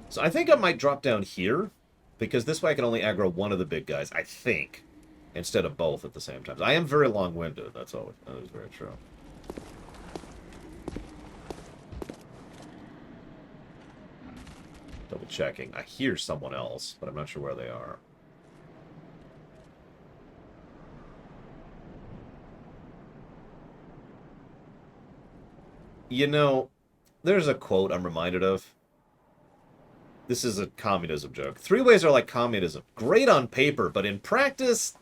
So I think I might drop down here, because this way I can only aggro one of the big guys, I think, instead of both at the same time. I am very long-winded, that's always, that is very true. Double checking. I hear someone else, but I'm not sure where they are. You know, there's a quote I'm reminded of. This is a communism joke. 3 ways are like communism. Great on paper, but in practice,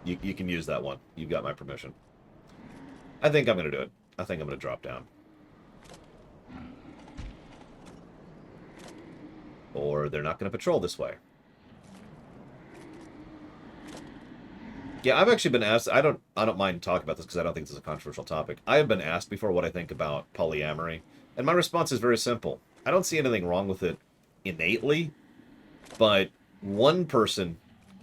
You can use that one. You've got my permission. I think I'm going to do it. I think I'm going to drop down. Or they're not going to patrol this way. Yeah, I've actually been asked, I don't mind talking about this because I don't think this is a controversial topic. I have been asked before what I think about polyamory, and my response is very simple. I don't see anything wrong with it innately, but one person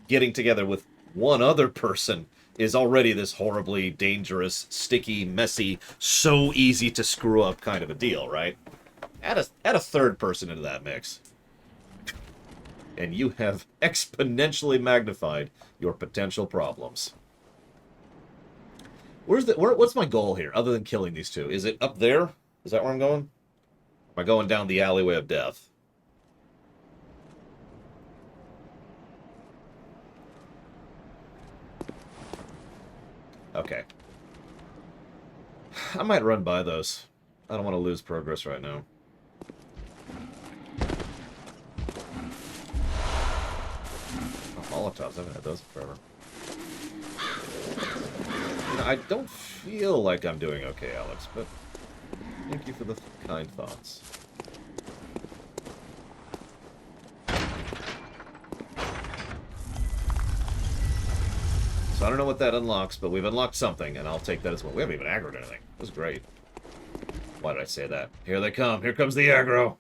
getting together with one other person is already this horribly dangerous, sticky, messy, so easy to screw up kind of a deal, right? Add a third person into that mix, and you have exponentially magnified your potential problems. What's my goal here, other than killing these two? Is it up there? Is that where I'm going? Am I going down the alleyway of death? Okay. I might run by those. I don't want to lose progress right now. Molotovs, I haven't had those in forever. You know, I don't feel like I'm doing okay, Alex, but thank you for the kind thoughts. So I don't know what that unlocks, but we've unlocked something, and I'll take that as well. We haven't even aggroed anything. That was great. Why did I say that? Here they come. Here comes the aggro.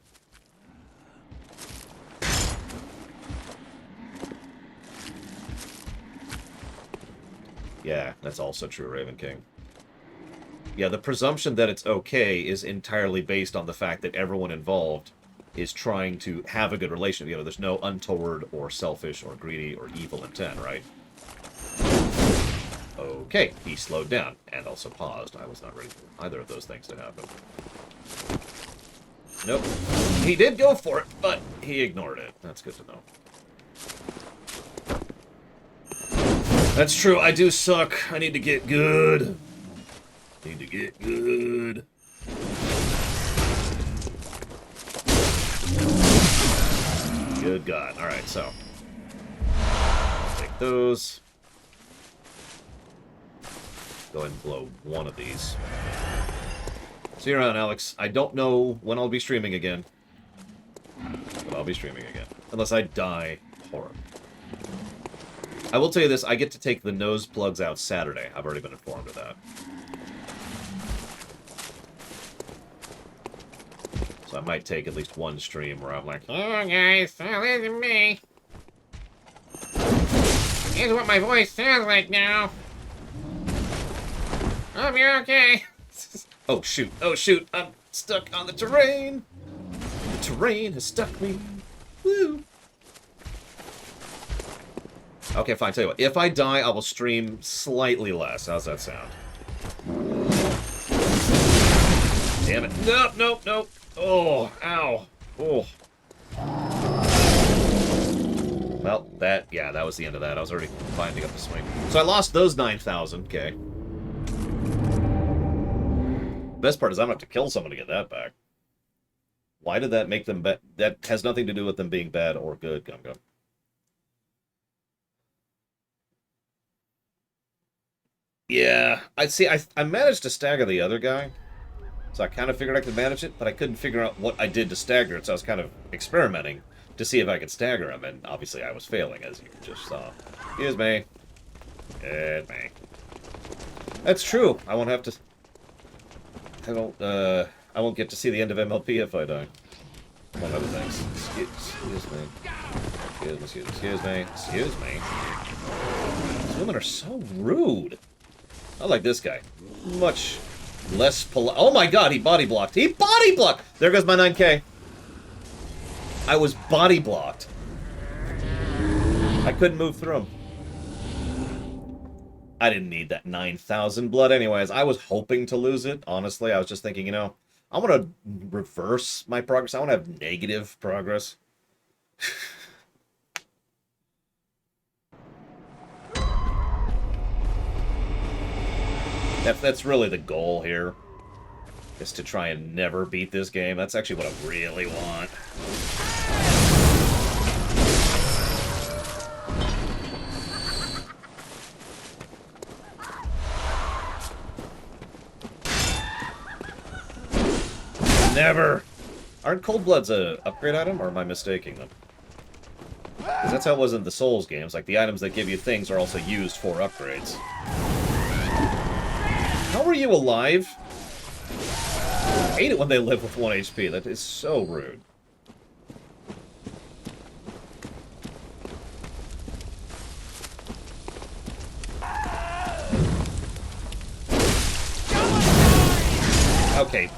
Yeah, that's also true, Raven King. Yeah, the presumption that it's okay is entirely based on the fact that everyone involved is trying to have a good relationship. You know, there's no untoward or selfish or greedy or evil intent, right? Okay, he slowed down and also paused. I was not ready for either of those things to happen. Nope. He did go for it, but he ignored it. That's good to know. That's true, I do suck. I need to get good. Need to get good. Good God. Alright, so. I'll take those. Go ahead and blow one of these. See you around, Alex. I don't know when I'll be streaming again. But I'll be streaming again. Unless I die horribly. I will tell you this, I get to take the nose plugs out Saturday. I've already been informed of that. So I might take at least one stream where I'm like, Oh, guys, listen to me. Here's what my voice sounds like now. Hope you're okay. oh shoot, I'm stuck on the terrain. The terrain has stuck me. Woo. Okay, fine, tell you what. If I die, I will stream slightly less. How's that sound? Damn it. Nope, nope, nope. Oh, ow. Oh. Well, that was the end of that. I was already binding up the swing. So I lost those 9,000, okay. Best part is I'm going to have to kill someone to get that back. Why did that make them bad? That has nothing to do with them being bad or good, Gum Gum. Yeah, I managed to stagger the other guy, so I kind of figured I could manage it, but I couldn't figure out what I did to stagger it, so I was kind of experimenting to see if I could stagger him, and obviously I was failing, as you just saw. Excuse me. Excuse me. That's true. I won't have to... I won't get to see the end of MLP if I die. Among other things. Excuse me. Excuse me. These women are so rude. I like this guy. Much less polite. Oh my god, he body blocked. He body blocked! There goes my 9k. I was body blocked. I couldn't move through him. I didn't need that 9,000 blood anyways. I was hoping to lose it. Honestly, I was just thinking, you know, I want to reverse my progress. I want to have negative progress. That's really the goal here. Is to try and never beat this game. That's actually what I really want. Never! Aren't Cold Bloods a upgrade item, or am I mistaking them? Because that's how it was in the Souls games. Like, the items that give you things are also used for upgrades. How are you alive? I hate it when they live with 1 HP. That is so rude.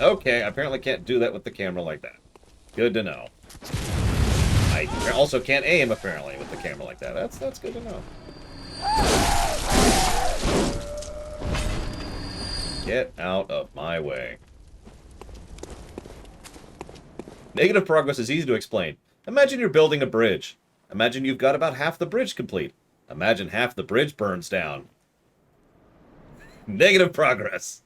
Okay, I apparently can't do that with the camera like that. Good to know. I also can't aim, apparently, with the camera like that. That's good to know. Get out of my way. Negative progress is easy to explain. Imagine you're building a bridge. Imagine you've got about half the bridge complete. Imagine half the bridge burns down. Negative progress.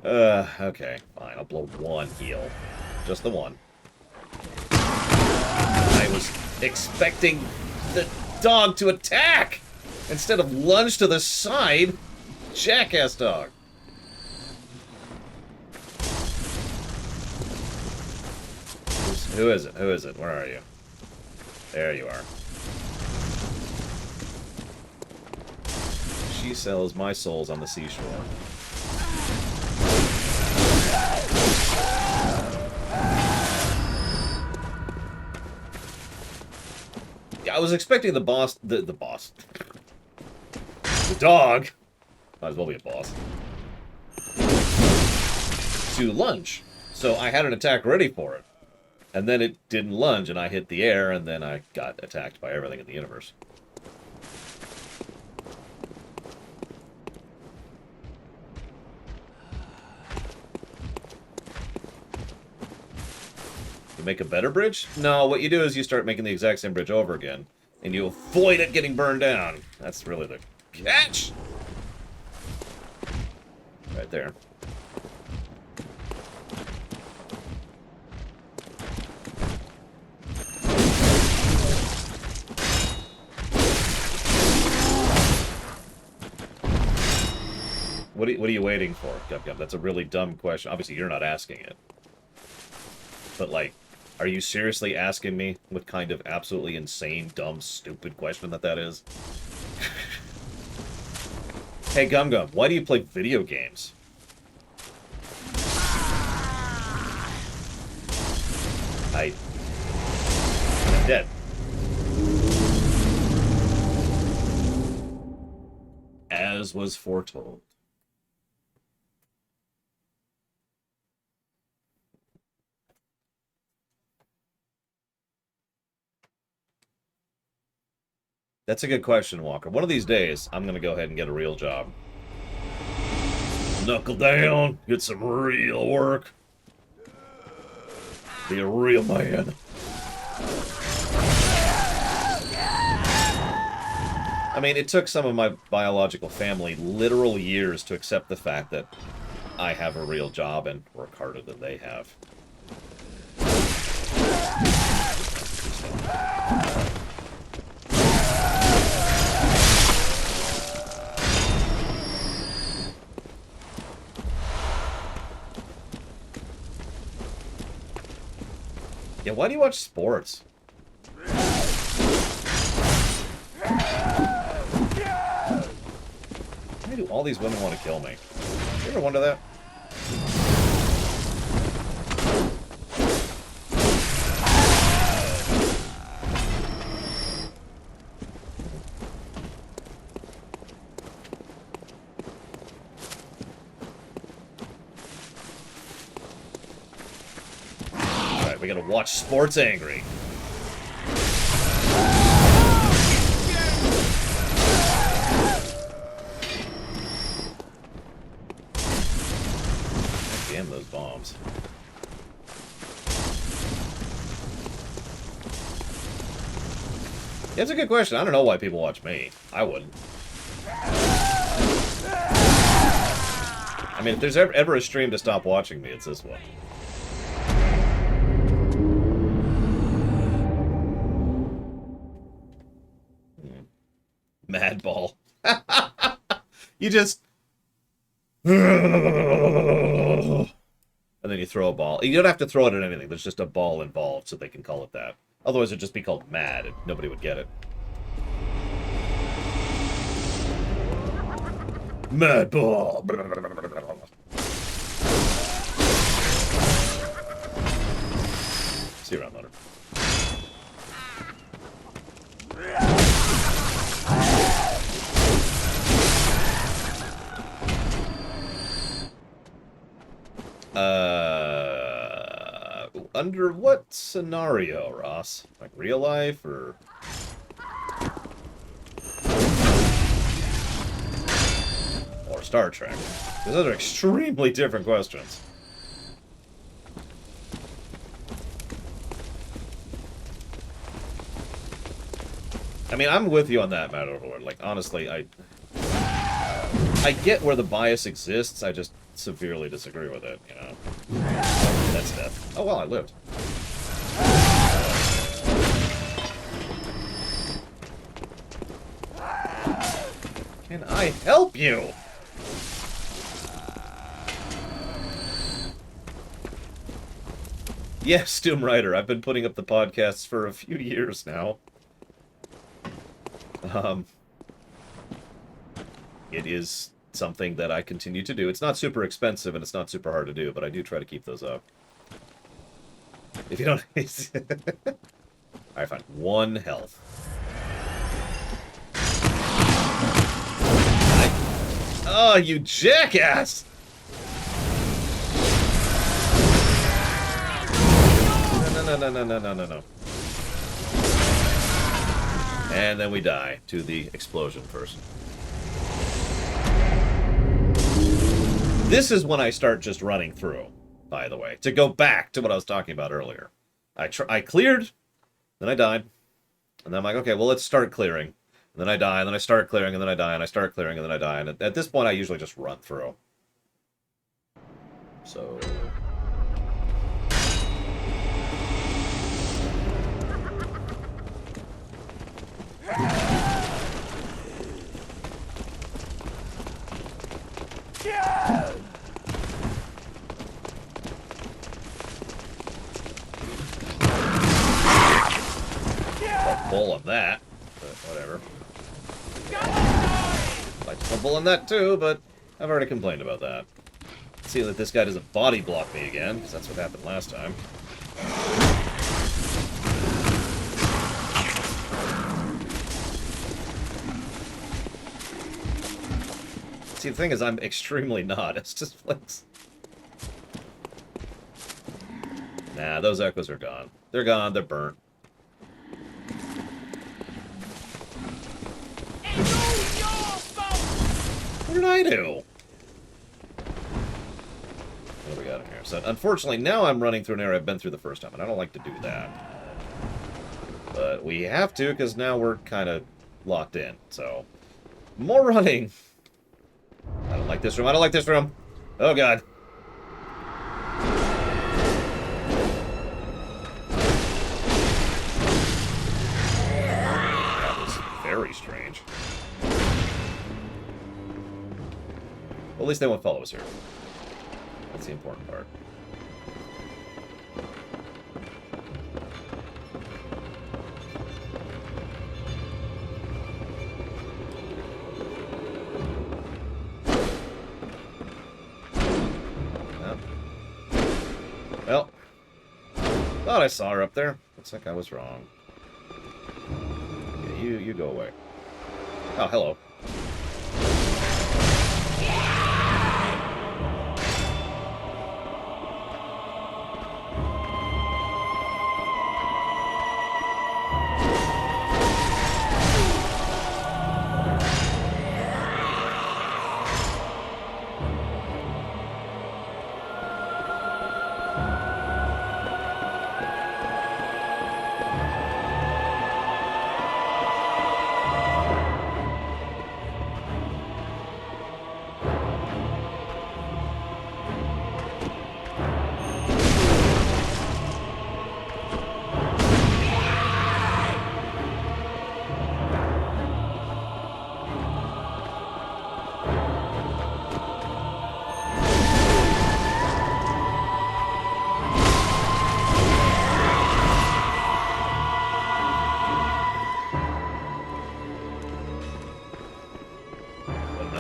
Okay, fine. I'll blow one heal. Just the one. I was expecting the dog to attack instead of lunge to the side. Jackass dog. Who is it? Who is it? Where are you? There you are. She sells my souls on the seashore. Yeah, I was expecting the boss, the boss. The dog. Might as well be a boss. To lunge. So I had an attack ready for it. And then it didn't lunge, and I hit the air, and then I got attacked by everything in the universe. You make a better bridge? No, what you do is you start making the exact same bridge over again, and you avoid it getting burned down. That's really the catch! Right there. What are you waiting for, Gub Gub? That's a really dumb question. Obviously, you're not asking it. But, like, are you seriously asking me what kind of absolutely insane, dumb, stupid question that is? Hey, Gum Gum, why do you play video games? I'm dead. As was foretold. That's a good question, Walker. One of these days, I'm going to go ahead and get a real job. Knuckle down, get some real work. Be a real man. I mean, it took some of my biological family literal years to accept the fact that I have a real job and work harder than they have. Yeah, why do you watch sports? Why do all these women want to kill me? You ever wonder that? We gotta watch sports angry. Damn those bombs. That's a good question. I don't know why people watch me. I wouldn't. I mean, if there's ever a stream to stop watching me, it's this one. Mad ball. You just... And then you throw a ball. You don't have to throw it at anything. There's just a ball involved, so they can call it that. Otherwise, it'd just be called mad, and nobody would get it. Mad ball. See you around, Leonard. Under what scenario, Ross? Like real life, or... Or Star Trek? Because those are extremely different questions. I mean, I'm with you on that, Matt Overlord. Like, honestly, I get where the bias exists, I just severely disagree with it, you know? That's death. Oh, well, I lived. Can I help you? Yes, Doom Rider, I've been putting up the podcasts for a few years now. It is something that I continue to do. It's not super expensive and it's not super hard to do, but I do try to keep those up. If you don't... Alright, fine. 1 health. Oh, you jackass! No. And then we die to the explosion person. This is when I start just running through, by the way. To go back to what I was talking about earlier. I cleared, then I died. And then I'm like, okay, well, let's start clearing. And then I die, and then I start clearing, and then I die, and I start clearing, and then I die. And at this point, I usually just run through. So... Bull on that, but whatever. I'd like to put bull on that too, but I've already complained about that. See that this guy doesn't body block me again, because that's what happened last time. See, the thing is, I'm extremely not. It's just flicks. Nah, those echoes are gone. They're gone, they're burnt. What did I do? What do we got in here? So, unfortunately, now I'm running through an area I've been through the first time, and I don't like to do that. But we have to, because now we're kind of locked in. So, more running. I don't like this room. I don't like this room. Oh, God. That was very strange. Well, at least they won't follow us here. That's the important part. Well, thought I saw her up there. Looks like I was wrong. Yeah, you go away. Oh, hello.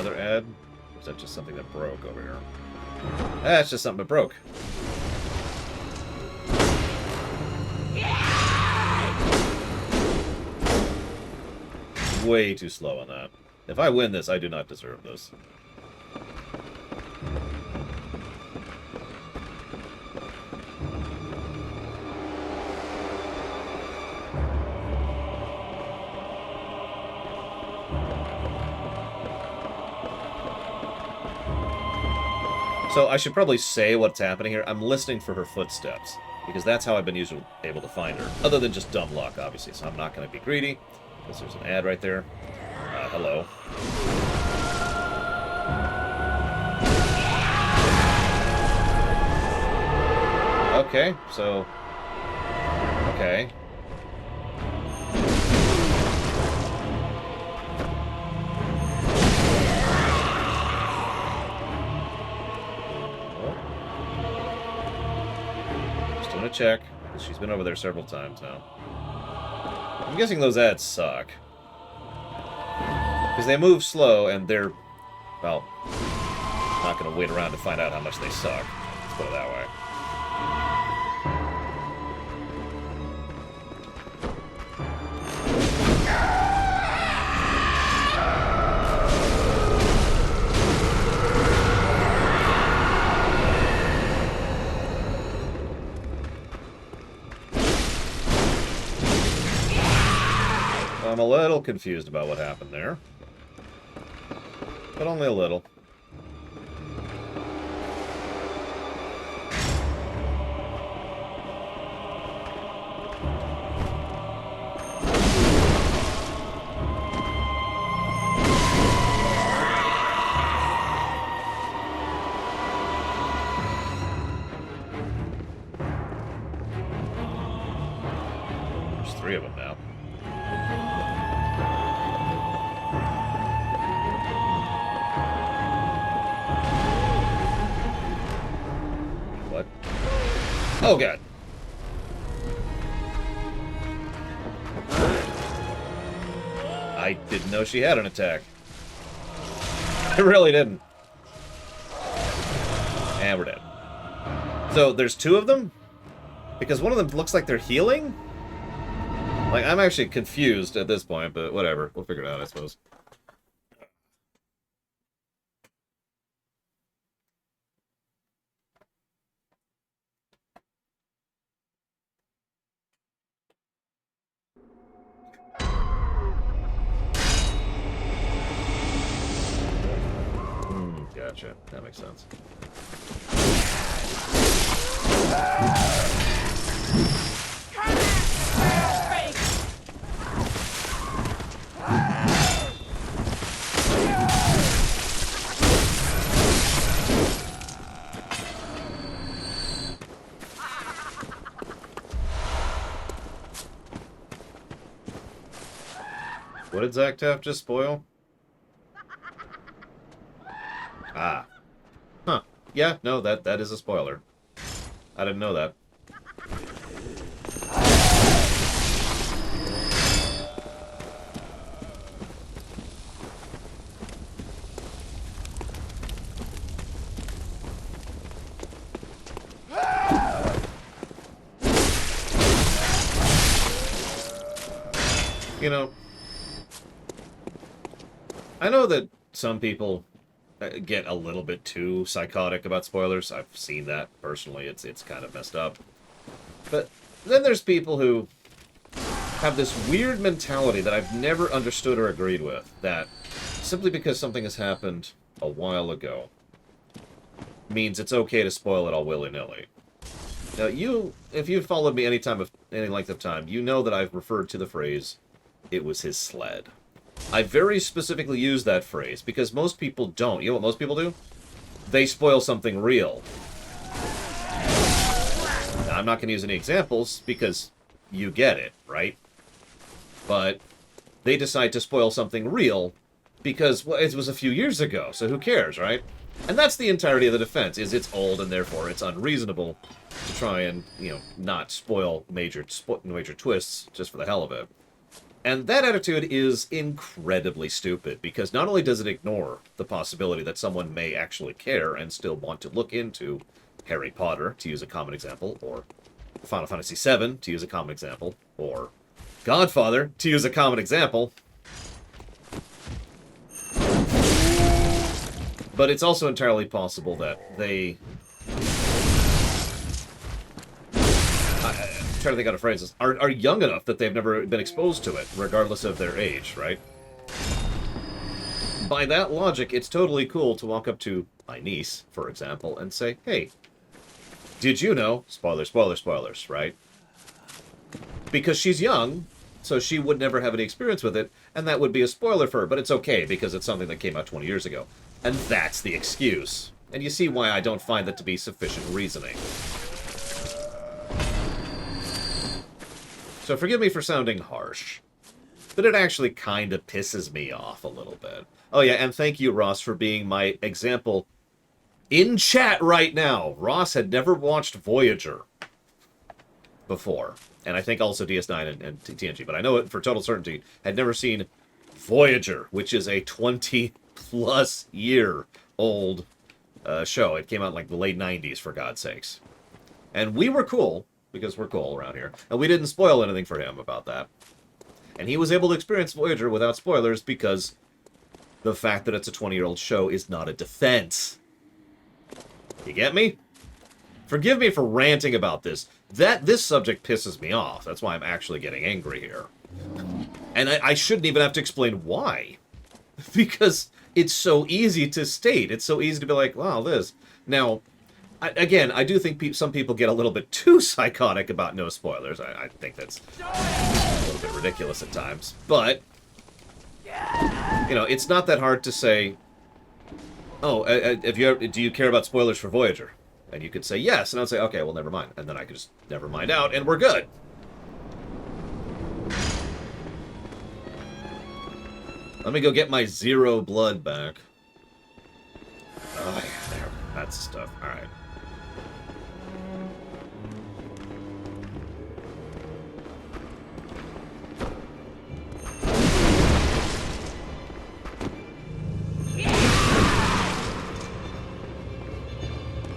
another ad? Or is that just something that broke over here? That's just something that broke. Way too slow on that. If I win this, I do not deserve this. So I should probably say what's happening here. I'm listening for her footsteps, because that's how I've been usually able to find her. Other than just dumb luck, obviously. So I'm not going to be greedy, because there's an ad right there. Hello. Okay, so... Okay. Check. She's been over there several times now. I'm guessing those ads suck. Because they move slow and they're... Well, I'm not going to wait around to find out how much they suck. Let's put it that way. I'm a little confused about what happened there. But only a little. There's 3 of them now. Oh, God. I didn't know she had an attack. I really didn't. And we're dead. So, there's 2 of them? Because one of them looks like they're healing? Like, I'm actually confused at this point, but whatever. We'll figure it out, I suppose. Gotcha. That makes sense. What did Zach Taft just spoil? Ah. Huh. Yeah, no, that is a spoiler. I didn't know that. You know, I know that some people get a little bit too psychotic about spoilers. I've seen that personally. It's kind of messed up. But then there's people who have this weird mentality that I've never understood or agreed with, that simply because something has happened a while ago means it's okay to spoil it all willy-nilly. Now, if you've followed me any length of time, you know that I've referred to the phrase, "It was his sled." I very specifically use that phrase because most people don't. You know what most people do? They spoil something real. Now, I'm not going to use any examples because you get it, right? But they decide to spoil something real because, well, it was a few years ago, so who cares, right? And that's the entirety of the defense, is it's old and therefore it's unreasonable to try and, not spoil major twists just for the hell of it. And that attitude is incredibly stupid, because not only does it ignore the possibility that someone may actually care and still want to look into Harry Potter, to use a common example, or Final Fantasy VII, to use a common example, or Godfather, to use a common example, but it's also entirely possible that they... I'm trying to think how to phrase this. Are young enough that they've never been exposed to it, regardless of their age, right? By that logic, it's totally cool to walk up to my niece, for example, and say, hey, did you know? Spoilers, spoilers, spoilers, right? Because she's young, so she would never have any experience with it, and that would be a spoiler for her, but it's okay, because it's something that came out 20 years ago. And that's the excuse. And you see why I don't find that to be sufficient reasoning. So forgive me for sounding harsh, but it actually kind of pisses me off a little bit. Oh yeah, and thank you, Ross, for being my example in chat right now. Ross had never watched Voyager before, and I think also DS9 and TNG, but I know it for total certainty, had never seen Voyager, which is a 20-plus year old show. It came out in like the late 90s, for God's sakes. And we were cool, because we're cool around here, and we didn't spoil anything for him about that. And he was able to experience Voyager without spoilers because the fact that it's a 20-year-old show is not a defense. You get me? Forgive me for ranting about this. This subject pisses me off. That's why I'm actually getting angry here. And I shouldn't even have to explain why. Because it's so easy to state. It's so easy to be like, wow, this. Now, again, I do think some people get a little bit too psychotic about no spoilers. I think that's a little bit ridiculous at times. But, you know, it's not that hard to say, oh, do you care about spoilers for Voyager? And you could say yes, and I'd say, okay, well, never mind. And then I could just never mind out, and we're good. Let me go get my 0 blood back. Oh, yeah, there. That's the stuff. All right.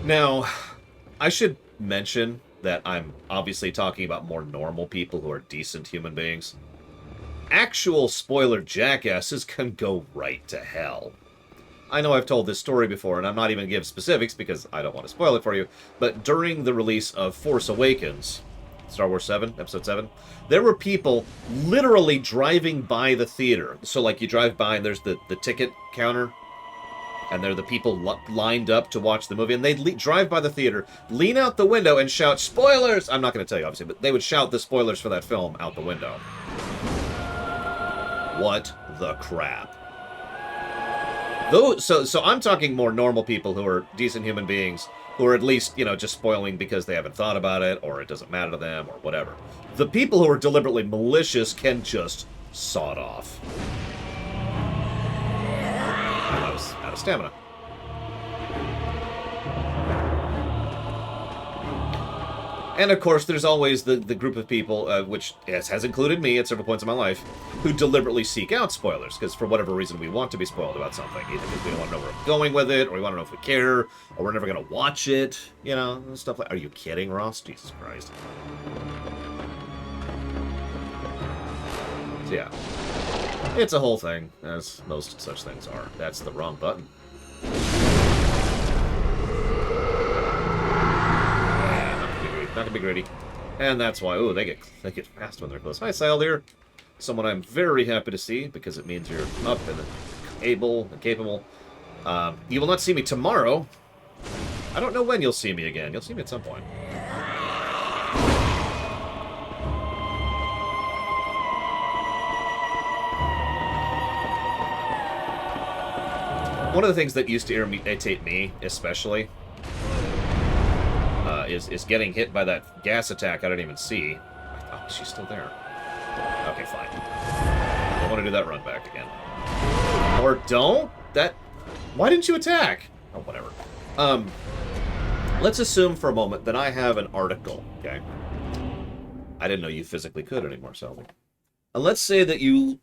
Now, I should mention that I'm obviously talking about more normal people who are decent human beings. Actual spoiler jackasses can go right to hell. I know I've told this story before, and I'm not even going to give specifics because I don't want to spoil it for you, but during the release of Force Awakens, Star Wars 7, Episode 7, there were people literally driving by the theater. So, like, you drive by and there's the ticket counter, and there are the people lined up to watch the movie, and they'd drive by the theater, lean out the window, and shout, spoilers! I'm not going to tell you, obviously, but they would shout the spoilers for that film out the window. What the crap? So I'm talking more normal people who are decent human beings, who are at least, you know, just spoiling because they haven't thought about it, or it doesn't matter to them, or whatever. The people who are deliberately malicious can just sod off. I was out of stamina. And of course, there's always the group of people, which has included me at several points in my life, who deliberately seek out spoilers, because for whatever reason we want to be spoiled about something. Either because we don't want to know where we're going with it, or we want to know if we care, or we're never going to watch it, you know, stuff like... Are you kidding, Ross? Jesus Christ. So yeah. It's a whole thing, as most such things are. That's the wrong button. Not gonna be greedy. And that's why, ooh, they get fast when they're close. Hi, Sile here. Someone I'm very happy to see, because it means you're up and able and capable. You will not see me tomorrow. I don't know when you'll see me again. You'll see me at some point. One of the things that used to irritate me, especially, is getting hit by that gas attack I didn't even see. Oh, she's still there. Okay, fine. I want to do that run back again. Or don't? Why didn't you attack? Oh, whatever. Let's assume for a moment that I have an article, okay? I didn't know you physically could anymore, Selby. let's say that you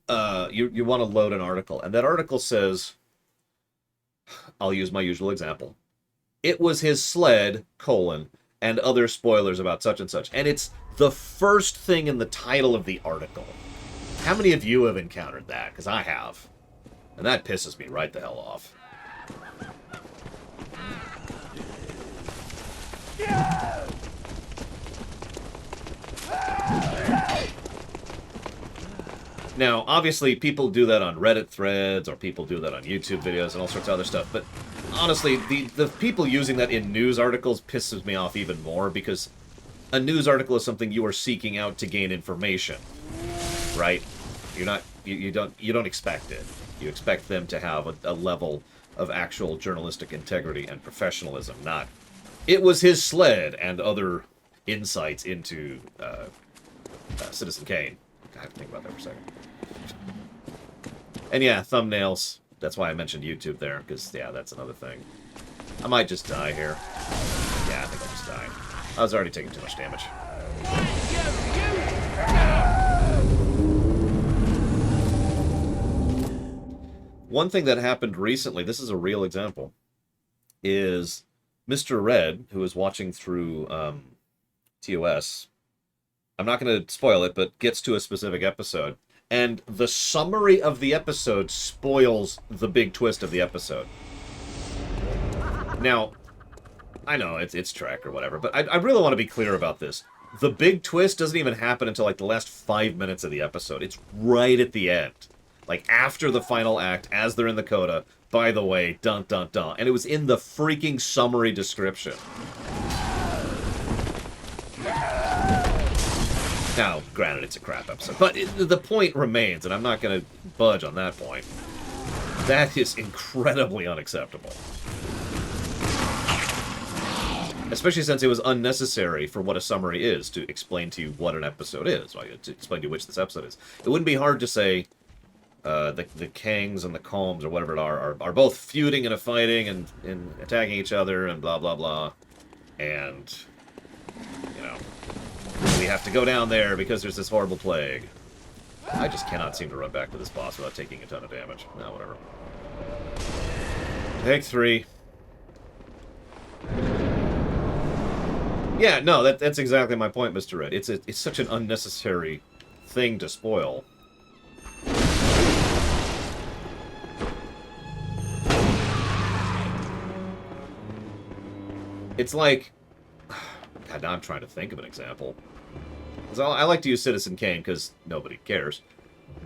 want to load an article, and that article says, I'll use my usual example. It was his sled, and other spoilers about such and such. And it's the first thing in the title of the article. How many of you have encountered that? Because I have. And that pisses me right the hell off. Now, obviously, people do that on Reddit threads, or people do that on YouTube videos, and all sorts of other stuff, but honestly, the people using that in news articles pisses me off even more, because a news article is something you are seeking out to gain information, right? You don't expect it. You expect them to have a level of actual journalistic integrity and professionalism, not, it was his sled, and other insights into Citizen Kane. I have to think about that for a second. And yeah, thumbnails. That's why I mentioned YouTube there, because, yeah, that's another thing. I might just die here. Yeah, I think I'll just die. I was already taking too much damage. One thing that happened recently, this is a real example, is Mr. Red, who is watching through TOS, I'm not going to spoil it, but gets to a specific episode, and the summary of the episode spoils the big twist of the episode. Now, I know it's Trek or whatever, but I really want to be clear about this. The big twist doesn't even happen until like the last 5 minutes of the episode. It's right at the end. Like after the final act, as they're in the coda, by the way, dun dun dun. And it was in the freaking summary description. Now, granted, it's a crap episode, but the point remains, and I'm not going to budge on that point. That is incredibly unacceptable. Especially since it was unnecessary for what a summary is to explain to you what an episode is, right? To explain to you which this episode is. It wouldn't be hard to say the Kangs and the Combs, or whatever it are both feuding and fighting and attacking each other and blah, blah, blah. And, you know, we have to go down there because there's this horrible plague. I just cannot seem to run back to this boss without taking a ton of damage. No, whatever. Take 3. Yeah, no, that's exactly my point, Mr. Red. It's such an unnecessary thing to spoil. It's like... God, now I'm trying to think of an example. I like to use Citizen Kane because nobody cares.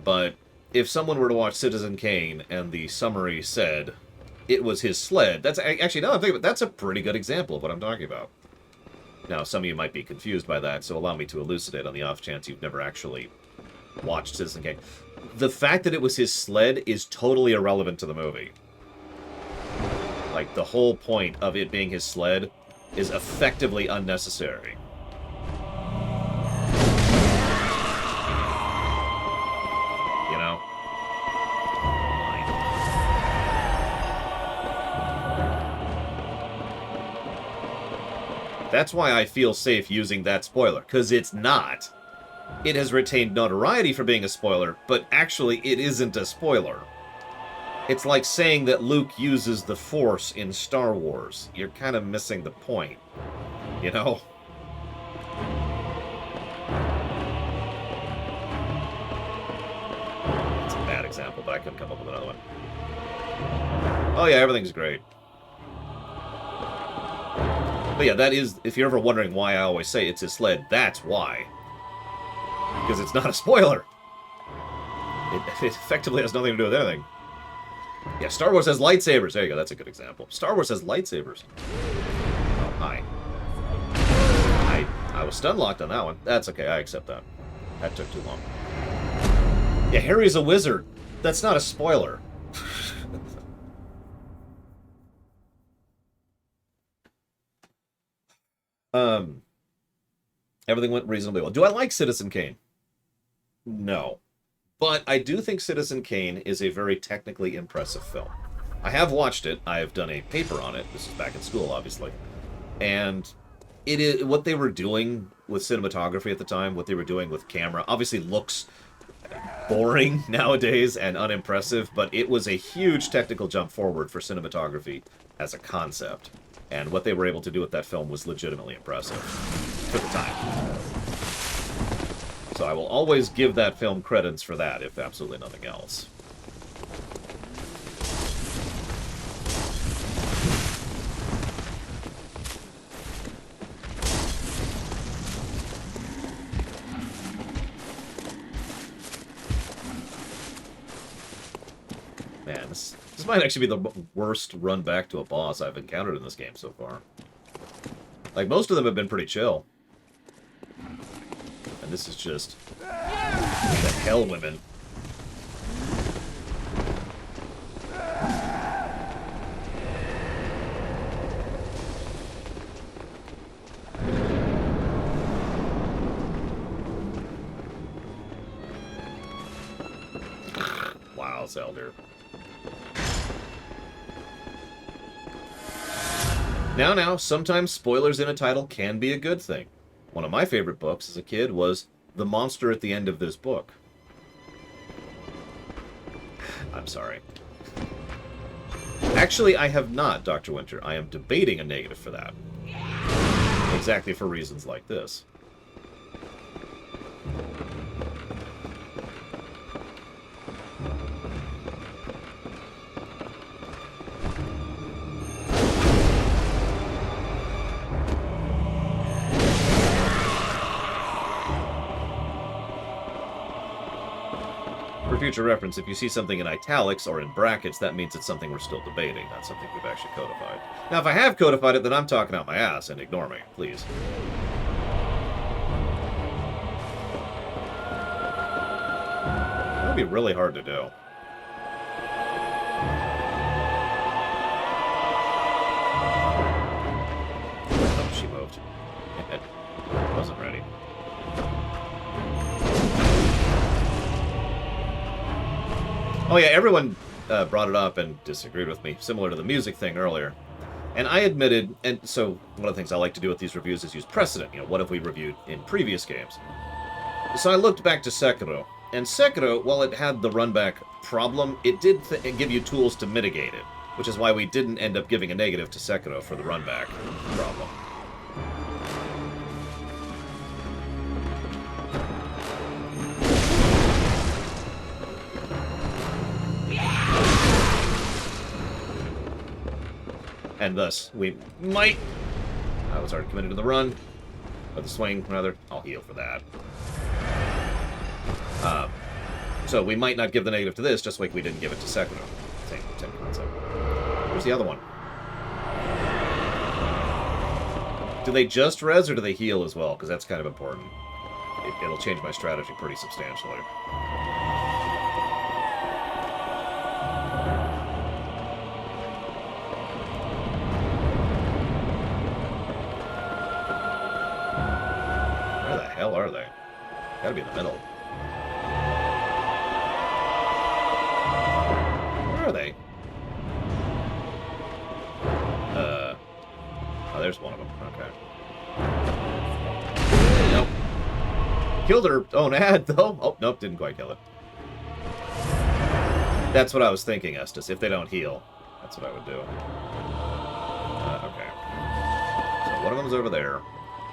But if someone were to watch Citizen Kane and the summary said it was his sled, that's actually, now I'm thinking about it, that's a pretty good example of what I'm talking about. Now, some of you might be confused by that, so allow me to elucidate on the off chance you've never actually watched Citizen Kane. The fact that it was his sled is totally irrelevant to the movie. Like, the whole point of it being his sled is effectively unnecessary. You know? That's why I feel safe using that spoiler, because it's not. It has retained notoriety for being a spoiler, but actually it isn't a spoiler. It's like saying that Luke uses the Force in Star Wars. You're kind of missing the point, you know? It's a bad example, but I couldn't come up with another one. Oh yeah, everything's great. But yeah, that is, if you're ever wondering why I always say it's his sled, that's why. Because it's not a spoiler. It effectively has nothing to do with anything. Yeah, Star Wars has lightsabers. There you go, that's a good example. Star Wars has lightsabers. Oh, hi. I was stun locked on that one. That's okay, I accept that. That took too long. Yeah, Harry's a wizard. That's not a spoiler. Everything went reasonably well. Do I like Citizen Kane? No. But I do think Citizen Kane is a very technically impressive film. I have watched it. I have done a paper on it. This is back in school, obviously. And it is what they were doing with cinematography at the time, what they were doing with camera, obviously looks boring nowadays and unimpressive, but it was a huge technical jump forward for cinematography as a concept. And what they were able to do with that film was legitimately impressive for the time. So I will always give that film credits for that, if absolutely nothing else. Man, this might actually be the worst run back to a boss I've encountered in this game so far. Like, most of them have been pretty chill. And this is just... What the hell, women? Wow, Zelda. Now, sometimes spoilers in a title can be a good thing. One of my favorite books as a kid was The Monster at the End of This Book. I'm sorry. Actually, I have not, Dr. Winter. I am debating a negative for that. Exactly for reasons like this. For future reference, if you see something in italics or in brackets, that means it's something we're still debating, not something we've actually codified. Now, if I have codified it, then I'm talking out my ass, and ignore me, please. That would be really hard to do. Oh, she moved. Wasn't ready. Oh yeah, everyone brought it up and disagreed with me, similar to the music thing earlier. And I admitted, and so one of the things I like to do with these reviews is use precedent. You know, what have we reviewed in previous games? So I looked back to Sekiro, and Sekiro, while it had the runback problem, it did give you tools to mitigate it, which is why we didn't end up giving a negative to Sekiro for the runback problem. And thus, we might... I was already committed to the run. Or the swing, rather. I'll heal for that. So we might not give the negative to this, just like we didn't give it to Sekiro. Same concept. Where's the other one? Do they just res, or do they heal as well? Because that's kind of important. It'll change my strategy pretty substantially. Where the hell are they? Gotta be in the middle. Where are they? Oh, there's one of them. Okay. Nope. Killed her own ad, though. Oh, nope, didn't quite kill it. That's what I was thinking, Estes. If they don't heal, that's what I would do. Okay. So one of them's over there.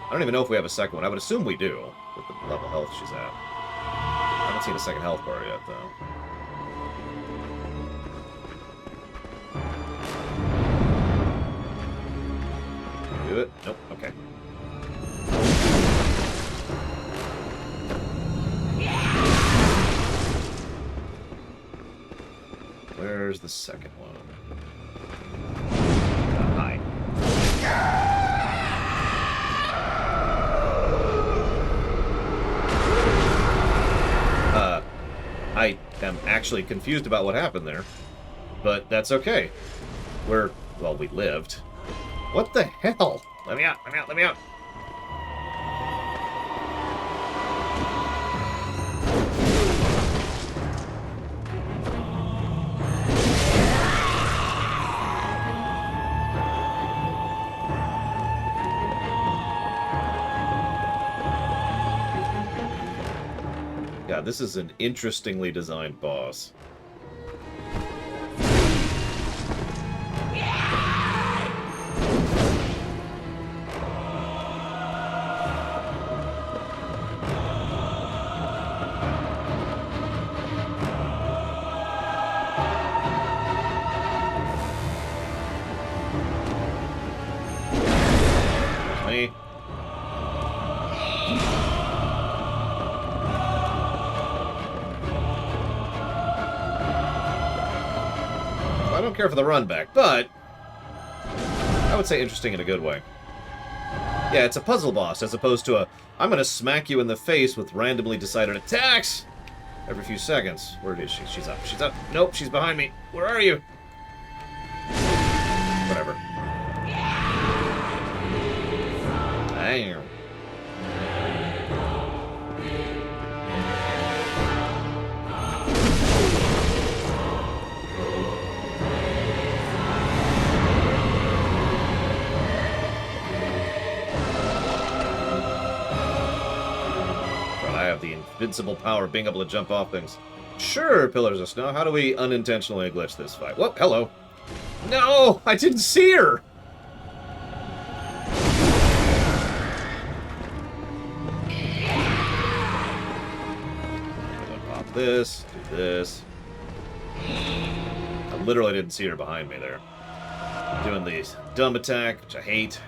I don't even know if we have a second one. I would assume we do, with the level of health she's at. I haven't seen a second health bar yet, though. Do it? Nope. Okay. Where's the second one? Hi. I am actually confused about what happened there, but that's okay. Well, we lived. What the hell? Let me out, let me out, let me out. God, this is an interestingly designed boss. Me. I don't care for the run back, but I would say interesting in a good way. Yeah, it's a puzzle boss as opposed to a I'm gonna smack you in the face with randomly decided attacks every few seconds. Where is she? She's up. She's up. Nope, she's behind me. Where are you? Whatever. Damn. I have the invincible power of being able to jump off things. Sure, pillars of snow. How do we unintentionally glitch this fight? Whoop, hello. No, I didn't see her. Pop this, do this. I literally didn't see her behind me there. Doing the dumb attack, which I hate.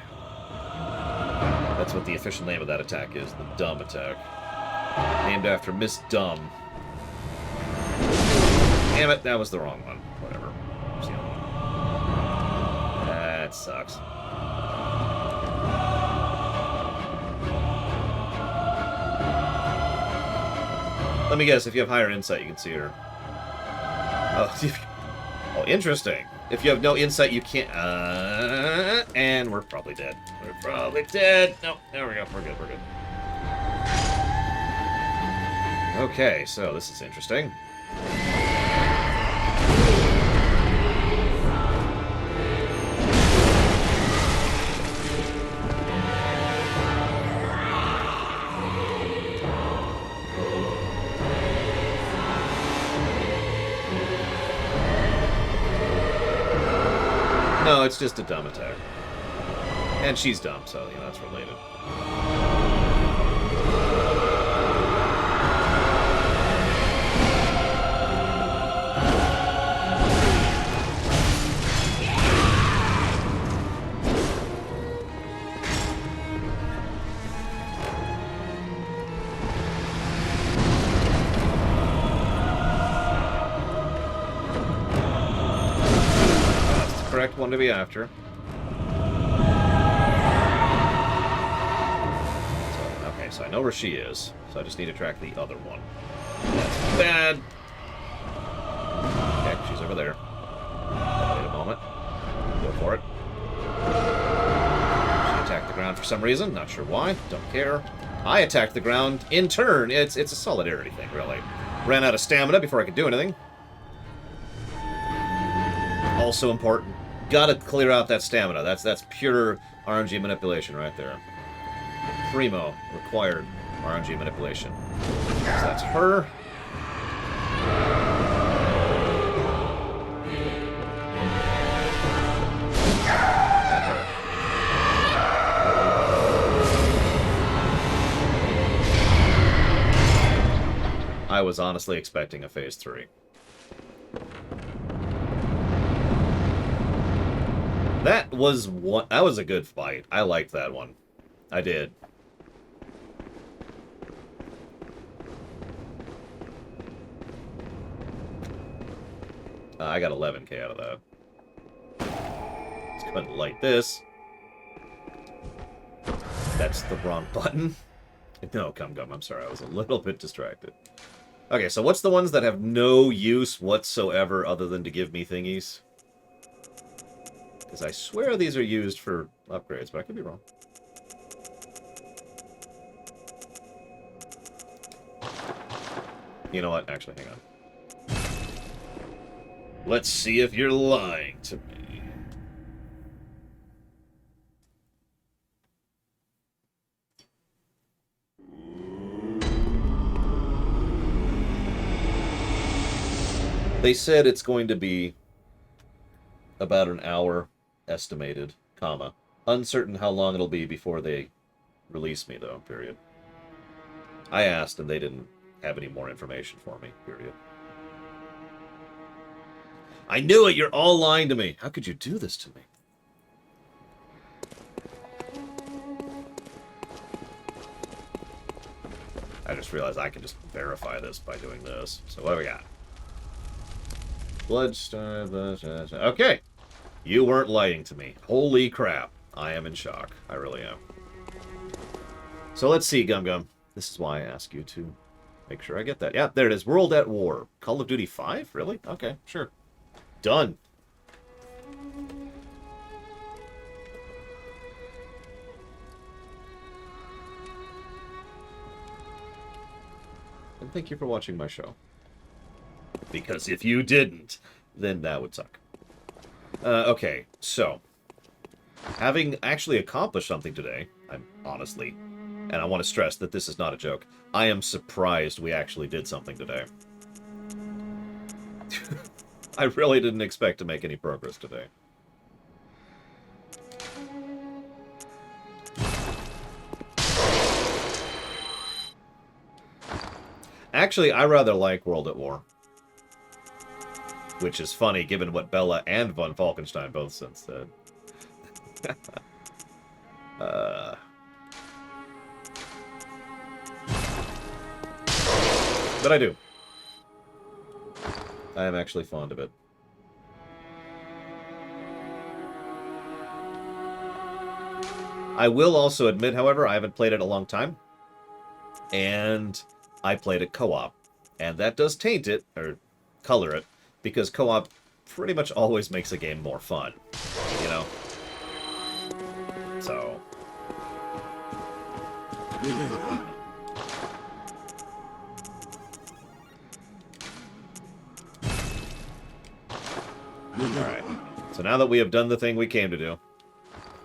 That's what the official name of that attack is, the dumb attack. Named after Miss Dumb. Damn it, that was the wrong one. Whatever. That sucks. Let me guess, if you have higher insight, you can see her. Oh, interesting. If you have no insight, you can't... and we're probably dead. We're probably dead. No, there we go. We're good, we're good. Okay, so this is interesting. No, it's just a dumb attack. And she's dumb, so, you know, that's related. Correct one to be after. So, okay, so I know where she is, so I just need to track the other one. That's bad. Okay, she's over there. Wait a moment. Go for it. She attacked the ground for some reason. Not sure why. Don't care. I attacked the ground in turn. It's a solidarity thing, really. Ran out of stamina before I could do anything. Also important. Gotta clear out that stamina. That's pure RNG manipulation right there. Primo required RNG manipulation. So that's her. And her. I was honestly expecting a phase 3. That was a good fight. I liked that one. I did. I got 11k out of that. Let's go ahead and light this. That's the wrong button. No, come. I'm sorry. I was a little bit distracted. Okay, so what's the ones that have no use whatsoever other than to give me thingies? Because I swear these are used for upgrades, but I could be wrong. You know what? Actually, hang on. Let's see if you're lying to me. They said it's going to be about an hour estimated, comma. Uncertain how long it'll be before they release me, though, period. I asked, and they didn't have any more information for me, period. I knew it! You're all lying to me! How could you do this to me? I just realized I can just verify this by doing this. So what do we got? Bloodstar... Okay! You weren't lying to me. Holy crap. I am in shock. I really am. So let's see, Gum Gum. This is why I ask you to make sure I get that. Yeah, there it is. World at War. Call of Duty 5? Really? Okay, sure. Done. And thank you for watching my show. Because if you didn't, then that would suck. Okay, so. Having actually accomplished something today, I'm honestly, and I want to stress that this is not a joke, I am surprised we actually did something today. I really didn't expect to make any progress today. Actually, I rather like World at War. Which is funny, given what Bella and Von Falkenstein both since said. But I do. I am actually fond of it. I will also admit, however, I haven't played it in a long time. And I played it co-op. And that does taint it, or color it, because co-op pretty much always makes a game more fun. You know? So... Alright. So now that we have done the thing we came to do,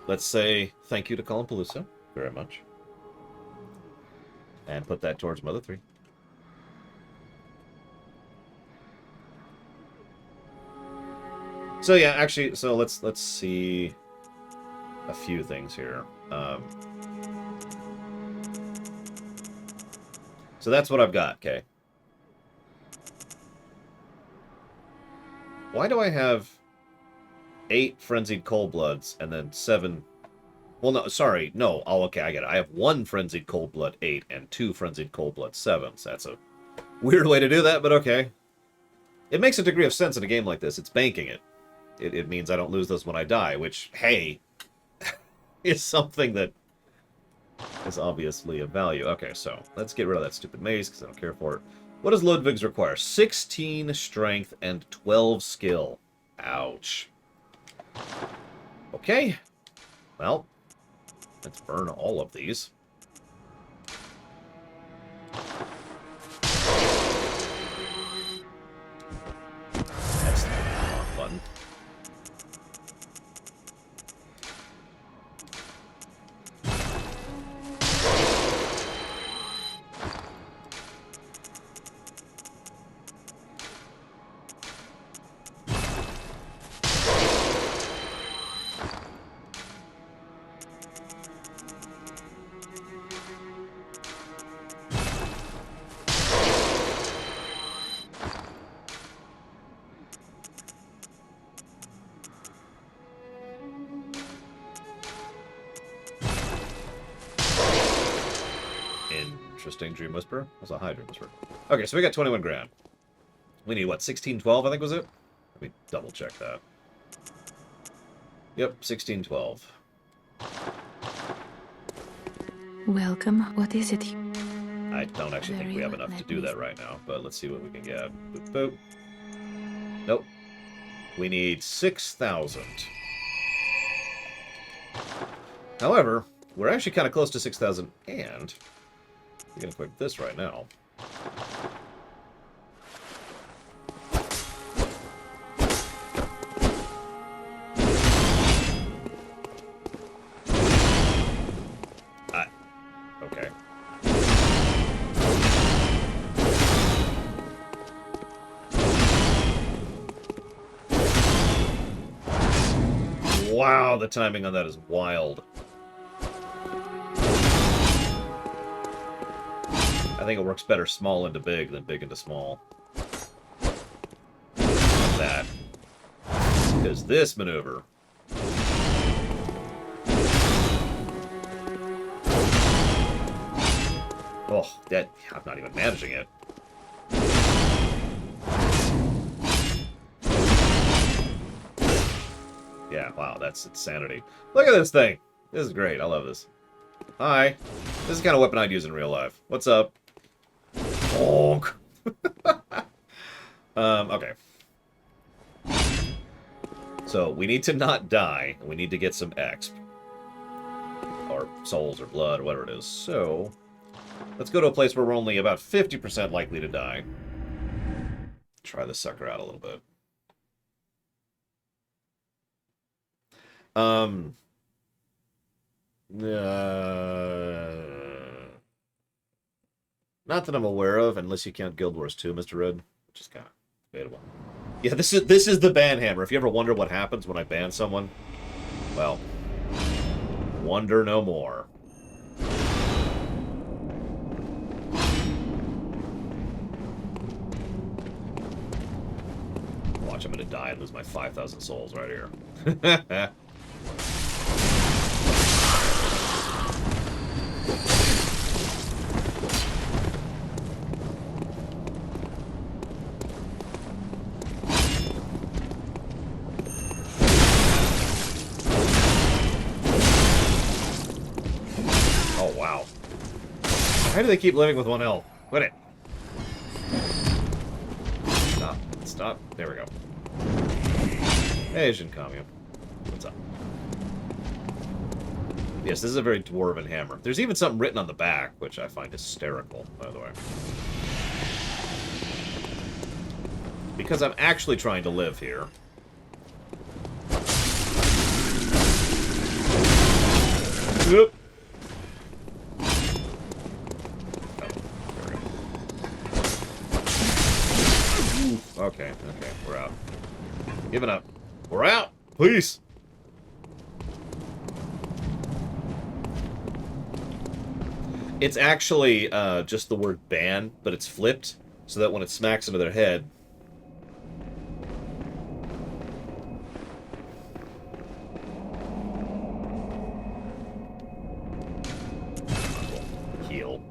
let's say thank you to Columpalooza very much. And put that towards Mother 3. So yeah, actually, so let's see a few things here. So that's what I've got, okay. Why do I have 8 Frenzied Coldbloods and then 7... Well, no, sorry, no. Oh, okay, I get it. I have 1 Frenzied Coldblood 8 and 2 Frenzied Coldblood 7s. That's a weird way to do that, but okay. It makes a degree of sense in a game like this. It's banking it. It means I don't lose those when I die, which, hey, is something that is obviously of value. Okay, so let's get rid of that stupid maze because I don't care for it. What does Ludwig's require? 16 strength and 12 skill. Ouch. Okay. Well, let's burn all of these. That's the wrong button. Interesting. Dream Whisperer? That's a high Dream Whisperer. Okay, so we got 21 grand. We need, what, 1612, I think was it? Let me double check that. Yep, 1612. Welcome. What is it? I don't actually think we have enough to do that right now, but let's see what we can get. Boop, boop. Nope. We need 6,000. However, we're actually kind of close to 6,000, and we're going to equip this right now. Okay. Wow, the timing on that is wild. I think it works better small into big than big into small. Like that. Because this maneuver... Oh, that... I'm not even managing it. Yeah, wow, that's insanity. Look at this thing! This is great, I love this. Hi. This is the kind of weapon I'd use in real life. What's up? Bonk! Okay. So, we need to not die, and we need to get some exp. Or souls, or blood, or whatever it is. So, let's go to a place where we're only about 50% likely to die. Try this sucker out a little bit. Not that I'm aware of, unless you count Guild Wars 2, Mr. Red, which is kind of debatable. Yeah, this is the ban hammer. If you ever wonder what happens when I ban someone, well, wonder no more. Watch, I'm gonna die and lose my 5,000 souls right here. Oh, wow. Why do they keep living with 1 health? Quit it. Stop. Stop. There we go. Asian commune. What's up? Yes, this is a very dwarven hammer. There's even something written on the back, which I find hysterical, by the way. Because I'm actually trying to live here. Oop. Okay, we're out. Giving up. We're out! Please! It's actually just the word ban, but it's flipped, so that when it smacks into their head... Heal.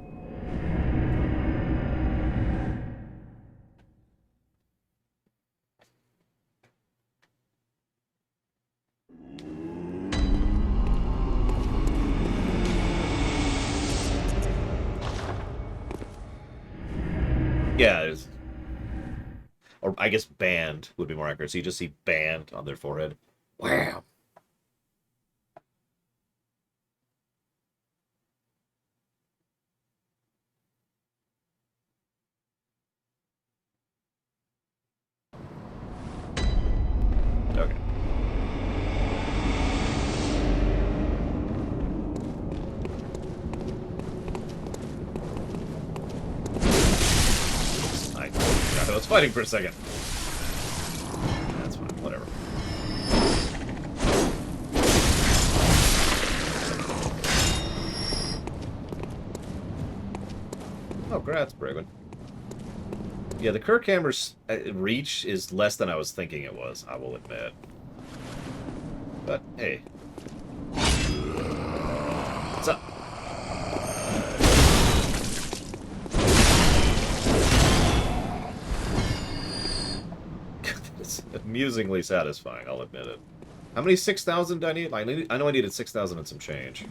Yeah, there's... Or I guess banned would be more accurate. So you just see banned on their forehead. Wow. Okay. I was fighting for a second. That's fine, whatever. Oh, congrats, Braven. Yeah, the Kirk hammer's reach is less than I was thinking it was, I will admit. But, hey. What's up? It's amusingly satisfying, I'll admit it. How many 6,000 do I need? I know I needed 6,000 and some change.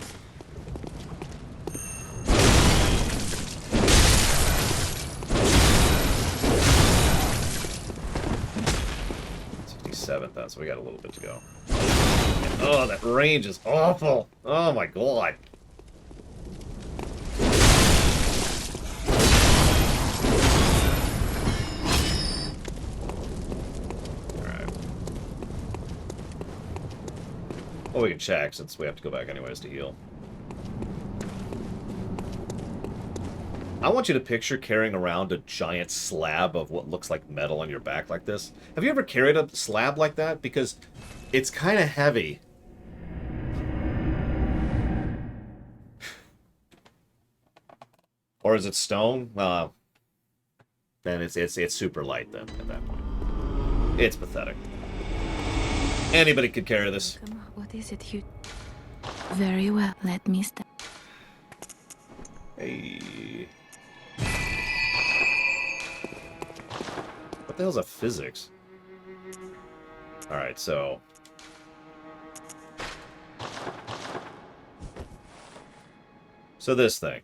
So we got a little bit to go. Oh, that range is awful. Oh my god. Alright. Well, we can check since we have to go back anyways to heal. I want you to picture carrying around a giant slab of what looks like metal on your back like this. Have you ever carried a slab like that? Because it's kind of heavy, Or is it stone? Then it's super light then at that point. It's pathetic. Anybody could carry this. Come on, what is it you... Very well, let me start. Hey. What the hell's a physics? Alright, so... So this thing.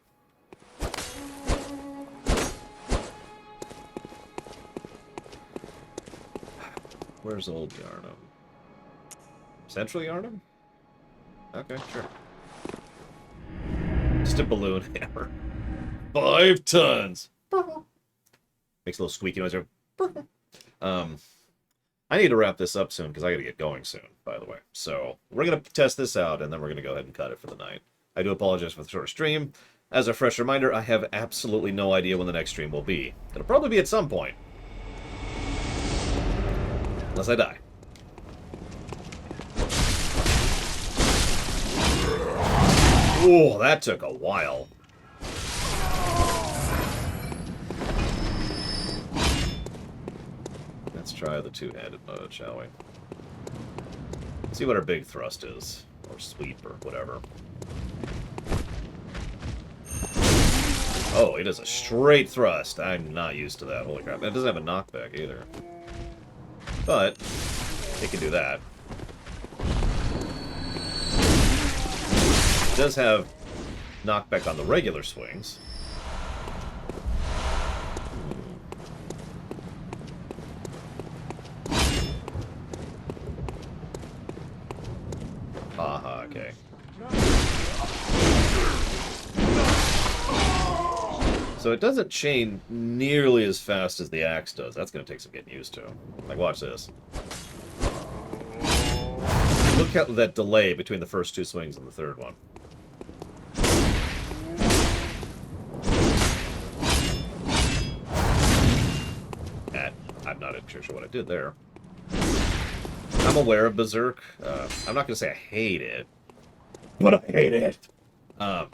Where's old Yarnum? Central Yarnum? Okay, sure. Just a balloon hammer. 5 tons! Makes a little squeaky noise. I need to wrap this up soon, because I gotta get going soon, by the way. So, we're gonna test this out, and then we're gonna go ahead and cut it for the night. I do apologize for the shorter stream. As a fresh reminder, I have absolutely no idea when the next stream will be. It'll probably be at some point. Unless I die. Oh, that took a while. Let's try the two-handed mode, shall we? See what our big thrust is. Or sweep, or whatever. Oh, it is a straight thrust. I'm not used to that. Holy crap. It doesn't have a knockback either. But, it can do that. It does have knockback on the regular swings. Aha, okay. So it doesn't chain nearly as fast as the axe does. That's going to take some getting used to. Like, watch this. Look at that delay between the first 2 swings and the third one. I'm not sure what I did there. I'm aware of Berserk. I'm not going to say I hate it, but I hate it. Hang on.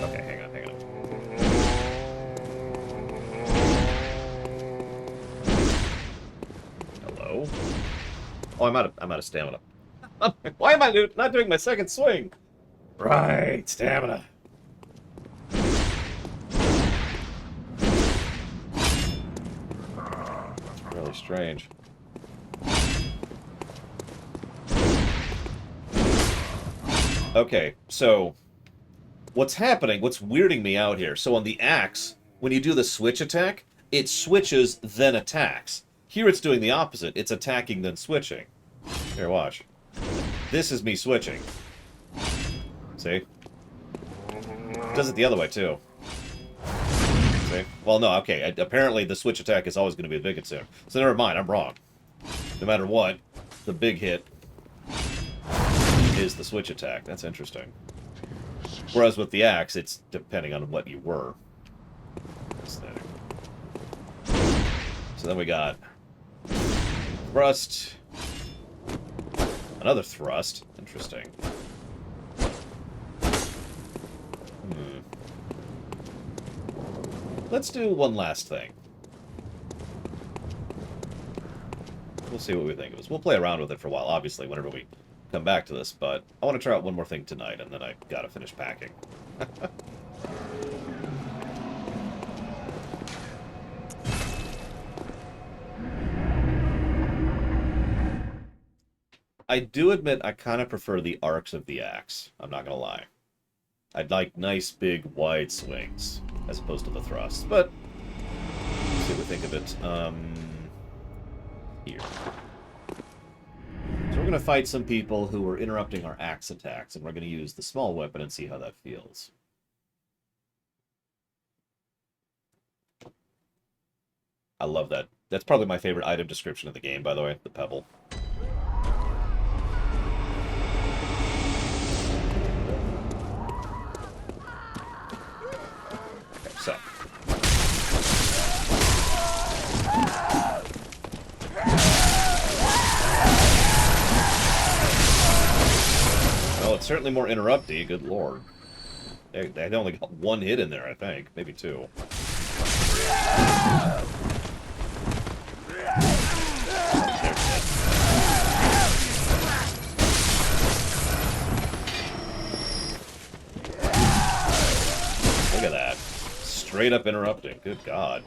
Okay, hang on. Hello? Oh, I'm out of stamina. Why am I not doing my second swing? Right, stamina. That's really strange. Okay, so what's happening, what's weirding me out here, so on the axe, when you do the switch attack, it switches, then attacks. Here it's doing the opposite. It's attacking, then switching. Here, watch. This is me switching. See? It does it the other way, too. See? Well, no, okay. Apparently, the switch attack is always going to be the big hit soon. So never mind, I'm wrong. No matter what, the big hit is the switch attack. That's interesting. Whereas with the axe, it's depending on what you were. Aesthetic. So then we got thrust. Another thrust. Interesting. Let's do one last thing. We'll see what we think of this. We'll play around with it for a while, obviously, whenever we come back to this, but I want to try out one more thing tonight, and then I gotta finish packing. I do admit I kind of prefer the arcs of the axe. I'm not gonna lie. I'd like nice, big, wide swings, as opposed to the thrusts, but let's see what we think of it. Here. So we're going to fight some people who are interrupting our axe attacks, and we're going to use the small weapon and see how that feels. I love that. That's probably my favorite item description of the game, by the way, the pebble. Okay, so. Oh, it's certainly more interrupty, good lord. They only got one hit in there, I think. Maybe two. Look at that. Straight up interrupting. Good God.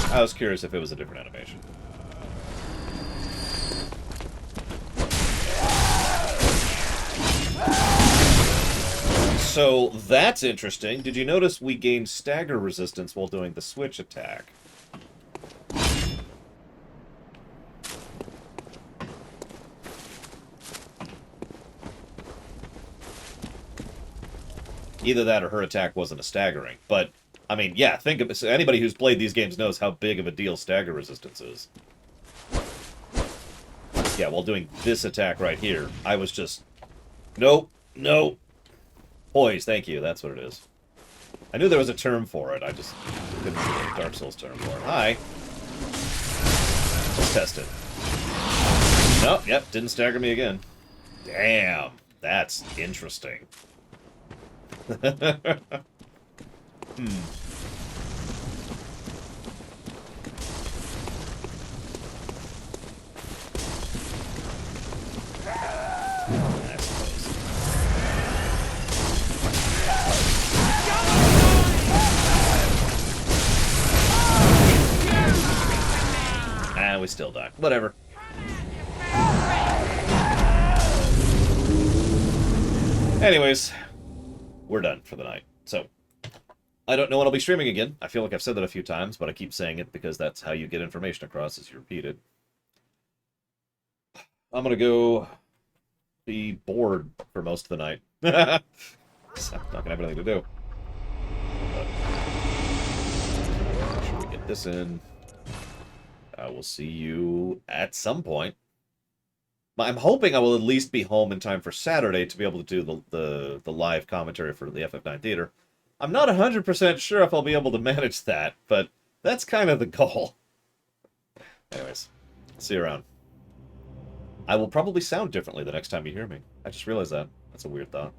I was curious if it was a different animation. So, that's interesting. Did you notice we gained stagger resistance while doing the switch attack? Either that or her attack wasn't a staggering. But, I mean, yeah, think of it. So anybody who's played these games knows how big of a deal stagger resistance is. Yeah, while doing this attack right here, I was just... Nope, nope. Poise, thank you, that's what it is. I knew there was a term for it, I just couldn't remember the Dark Souls term for it. Hi. Let's test it. Nope, yep, didn't stagger me again. Damn, that's interesting. I suppose. And we still die. Whatever. Anyways, we're done for the night. So, I don't know when I'll be streaming again. I feel like I've said that a few times, but I keep saying it because that's how you get information across, is you repeat it. I'm gonna go be bored for most of the night. So I'm not gonna have anything to do. But make sure we get this in. I will see you at some point. I'm hoping I will at least be home in time for Saturday to be able to do the live commentary for the FF9 Theater. I'm not 100% sure if I'll be able to manage that, but that's kind of the goal. Anyways, see you around. I will probably sound differently the next time you hear me. I just realized that. That's a weird thought.